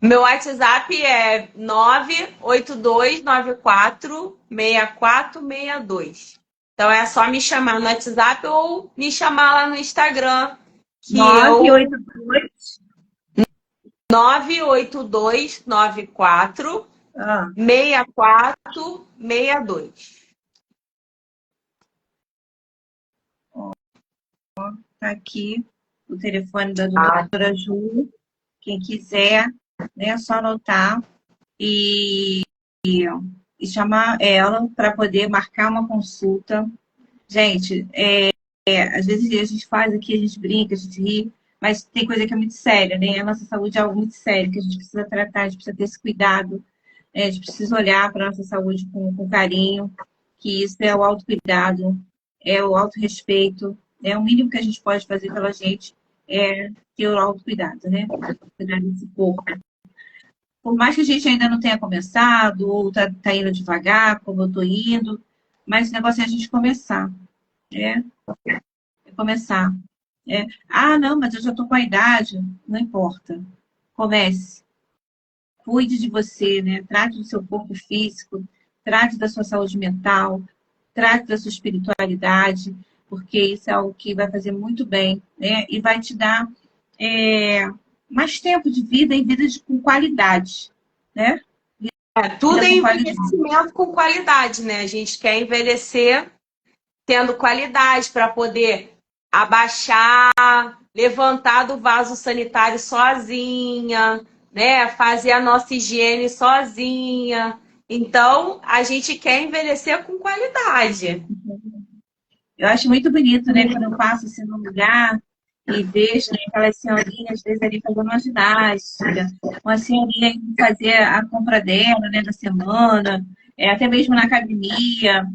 Meu WhatsApp é 982946462. Então é só me chamar no WhatsApp ou me chamar lá no Instagram, que eu 982. 98294 Ah, 6462. tá aqui o telefone da doutora Ju. Quem quiser, né, é só anotar e, e chamar ela para poder marcar uma consulta. Gente, às vezes a gente faz aqui, a gente brinca, a gente ri, mas tem coisa que é muito séria, né? A nossa saúde é algo muito sério, que a gente precisa tratar, a gente precisa ter esse cuidado, né? A gente precisa olhar para a nossa saúde com carinho, que isso é o autocuidado, é o autorrespeito, é o mínimo que a gente pode fazer pela gente, é ter o autocuidado, né? Cuidar desse corpo. Por mais que a gente ainda não tenha começado, ou tá indo devagar, como eu tô indo, mas o negócio é a gente começar, né? É começar. Ah, não, mas eu já tô com a idade. Não importa. Comece. Cuide de você, né? Trate do seu corpo físico, trate da sua saúde mental, trate da sua espiritualidade, porque isso é algo que vai fazer muito bem, né? E vai te dar mais tempo de vida e vida com qualidade, né? Tudo Vida é com qualidade. envelhecimento com qualidade, né? A gente quer envelhecer tendo qualidade para poder abaixar, levantar do vaso sanitário sozinha, né? Fazer a nossa higiene sozinha. Então, a gente quer envelhecer com qualidade. Eu acho muito bonito, né? Quando eu passo assim num lugar e vejo, né, aquelas senhorinhas, às vezes, ali fazendo uma ginástica, uma senhorinha indo fazer a compra dela, né, da semana, até mesmo na academia.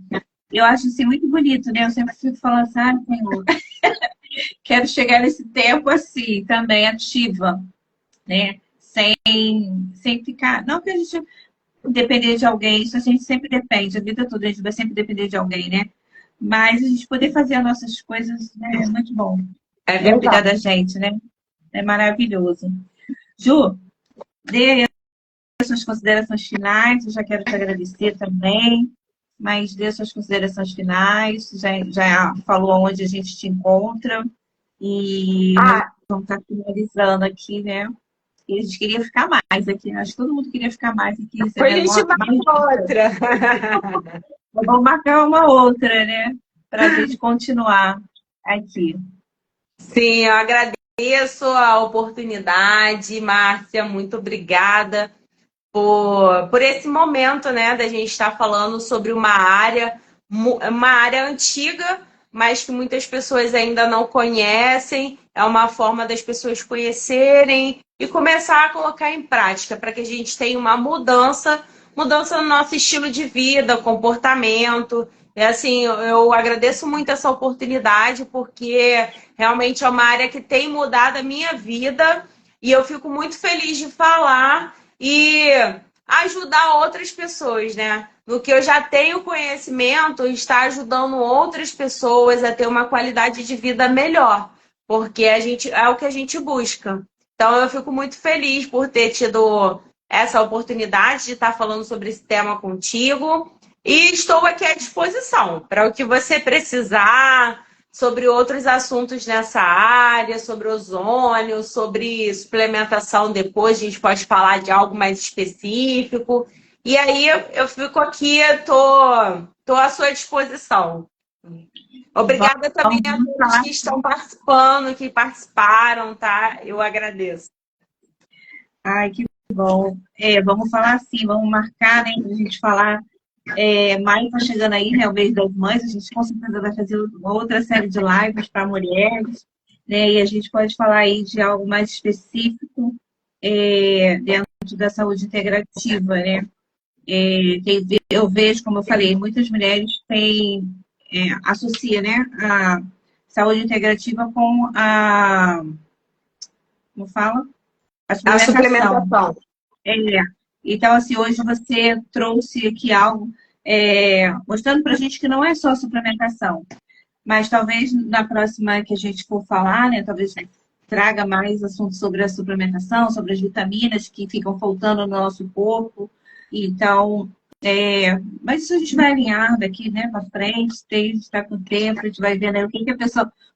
Eu acho assim muito bonito, né? Eu sempre fico falando assim, ah, Senhor, quero chegar nesse tempo assim, também ativa, né? Sem ficar. Não que a gente depender de alguém, isso a gente sempre depende, a vida toda a gente vai sempre depender de alguém, né? Mas a gente poder fazer as nossas coisas, né, é muito bom. É Né? Cuidar verdade. da gente, né? É maravilhoso. Ju, dê aí as suas considerações finais, eu já quero te agradecer também, mas dê as suas considerações finais, já falou onde a gente te encontra, e nós Ah, vamos estar finalizando aqui, né? E a gente queria ficar mais aqui, né? Acho que todo mundo queria ficar mais aqui, depois a recebendo gente mais marca dicas. outra. Vamos marcar uma outra, né? Para a gente continuar aqui. Sim, eu agradeço a oportunidade, Márcia, muito obrigada por esse momento, né, da gente estar falando sobre uma área antiga, mas que muitas pessoas ainda não conhecem. É uma forma das pessoas conhecerem e começar a colocar em prática para que a gente tenha uma mudança no nosso estilo de vida, comportamento. É assim, eu agradeço muito essa oportunidade porque realmente é uma área que tem mudado a minha vida e eu fico muito feliz de falar e ajudar outras pessoas, né? No que eu já tenho conhecimento, está ajudando outras pessoas a ter uma qualidade de vida melhor, porque a gente é o que a gente busca. Então eu fico muito feliz por ter tido essa oportunidade de estar falando sobre esse tema contigo e estou aqui à disposição para o que você precisar sobre outros assuntos nessa área, sobre ozônio, sobre suplementação depois, a gente pode falar de algo mais específico. E aí eu fico aqui, tô à sua disposição. Obrigada também a Vamos todos falar. que estão participando, que participaram, tá? Eu agradeço. Ai, que bom. Vamos falar assim, vamos marcar, né, para a gente falar. Maio está chegando aí, né, o mês das mães, a gente com certeza vai fazer uma outra série de lives para mulheres, né, e a gente pode falar aí de algo mais específico dentro da saúde integrativa, né. Eu vejo, como eu falei, muitas mulheres associam, né, a saúde integrativa com como fala? A A suplementação. suplementação. É. Então, assim, hoje você trouxe aqui algo mostrando para a gente que não é só suplementação, mas talvez na próxima que a gente for falar, né, talvez traga mais assuntos sobre a suplementação, sobre as vitaminas que ficam faltando no nosso corpo. Então, mas isso a gente vai alinhar daqui, né, para frente, a gente está com tempo, a gente vai vendo aí o que o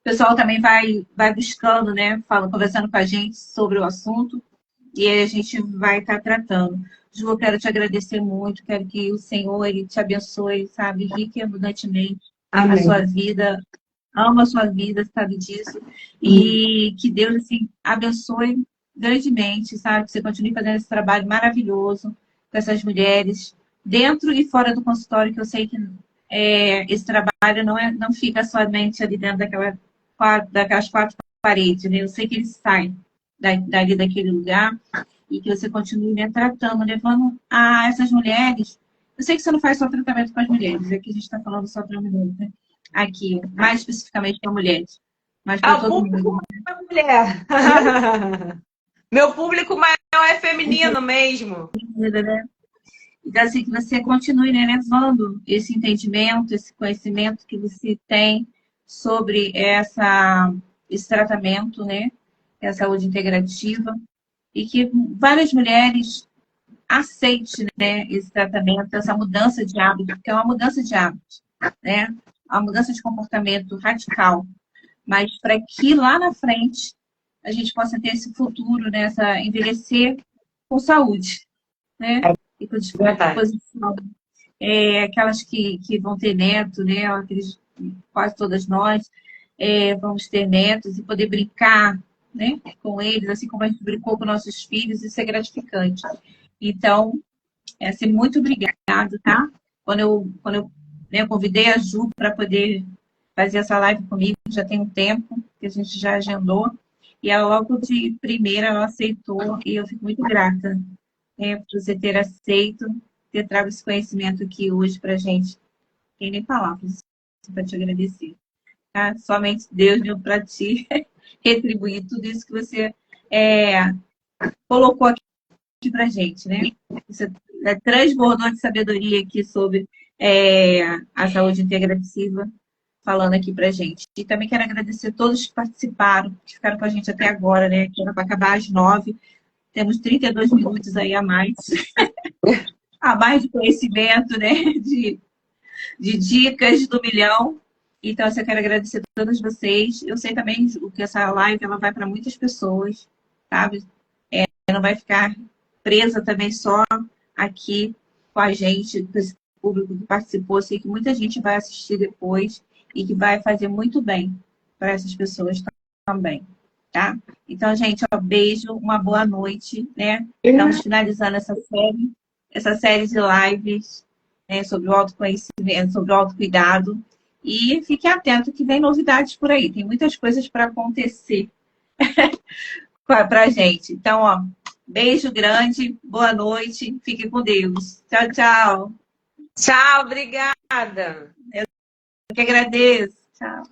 pessoal também vai buscando, né, conversando com a gente sobre o assunto, e aí a gente vai estar tratando. Ju, eu quero te agradecer muito, quero que o Senhor, Ele te abençoe, sabe, rica e abundantemente a Amém. sua vida, ama a sua vida, sabe disso, e que Deus, assim, abençoe grandemente, sabe, que você continue fazendo esse trabalho maravilhoso com essas mulheres, dentro e fora do consultório, que eu sei que esse trabalho não fica somente ali dentro daquelas quatro paredes, né? Eu sei que ele sai dali daquele lugar e que você continue, né, tratando, levando a essas mulheres. Eu sei que você não faz só tratamento com as mulheres, aqui a gente está falando só para mulheres, né? Aqui, mais especificamente para mulheres, mas para O todo público mundo. maior é mulher. Meu público maior é feminino mesmo. Né? Então, assim, que você continue, né, levando esse entendimento, esse conhecimento que você tem sobre esse tratamento, né, a saúde integrativa, e que várias mulheres aceitem, né, esse tratamento, essa mudança de hábito, porque é uma mudança de hábito, né, uma mudança de comportamento radical, mas para que lá na frente a gente possa ter esse futuro, né, envelhecer com saúde, né, e com Verdade. disposição. Aquelas que vão ter neto, né? Quase todas nós vamos ter netos e poder brincar, né, com eles, assim como a gente brincou com nossos filhos, isso é gratificante. Então, assim, muito obrigado, tá? Quando eu né, convidei a Ju para poder fazer essa live comigo, já tem um tempo que a gente já agendou, e ela logo de primeira ela aceitou, e eu fico muito grata por você ter aceito, ter trago esse conhecimento aqui hoje para a gente. Tem nem palavras para te agradecer. Tá? Somente Deus deu para ti retribuir tudo isso que você colocou aqui para a gente, né? Você transbordou de sabedoria aqui sobre a saúde integrativa, falando aqui para a gente. E também quero agradecer a todos que participaram, que ficaram com a gente até agora, né? Que era para acabar às 9. Temos 32 minutos aí a mais. A mais de conhecimento, né? De dicas do milhão. Então, eu quero agradecer a todos vocês. Eu sei também que essa live ela vai para muitas pessoas, sabe? Não vai ficar presa também só aqui com a gente, com esse público que participou. Eu sei que muita gente vai assistir depois e que vai fazer muito bem para essas pessoas também, tá? Então, gente, beijo, uma boa noite, né? Estamos finalizando essa série de lives, né, sobre o autoconhecimento, sobre o autocuidado. E fique atento que vem novidades por aí. Tem muitas coisas para acontecer para a gente. Então, beijo grande, boa noite, fique com Deus. Tchau, tchau. Tchau, obrigada. Eu que agradeço. Tchau.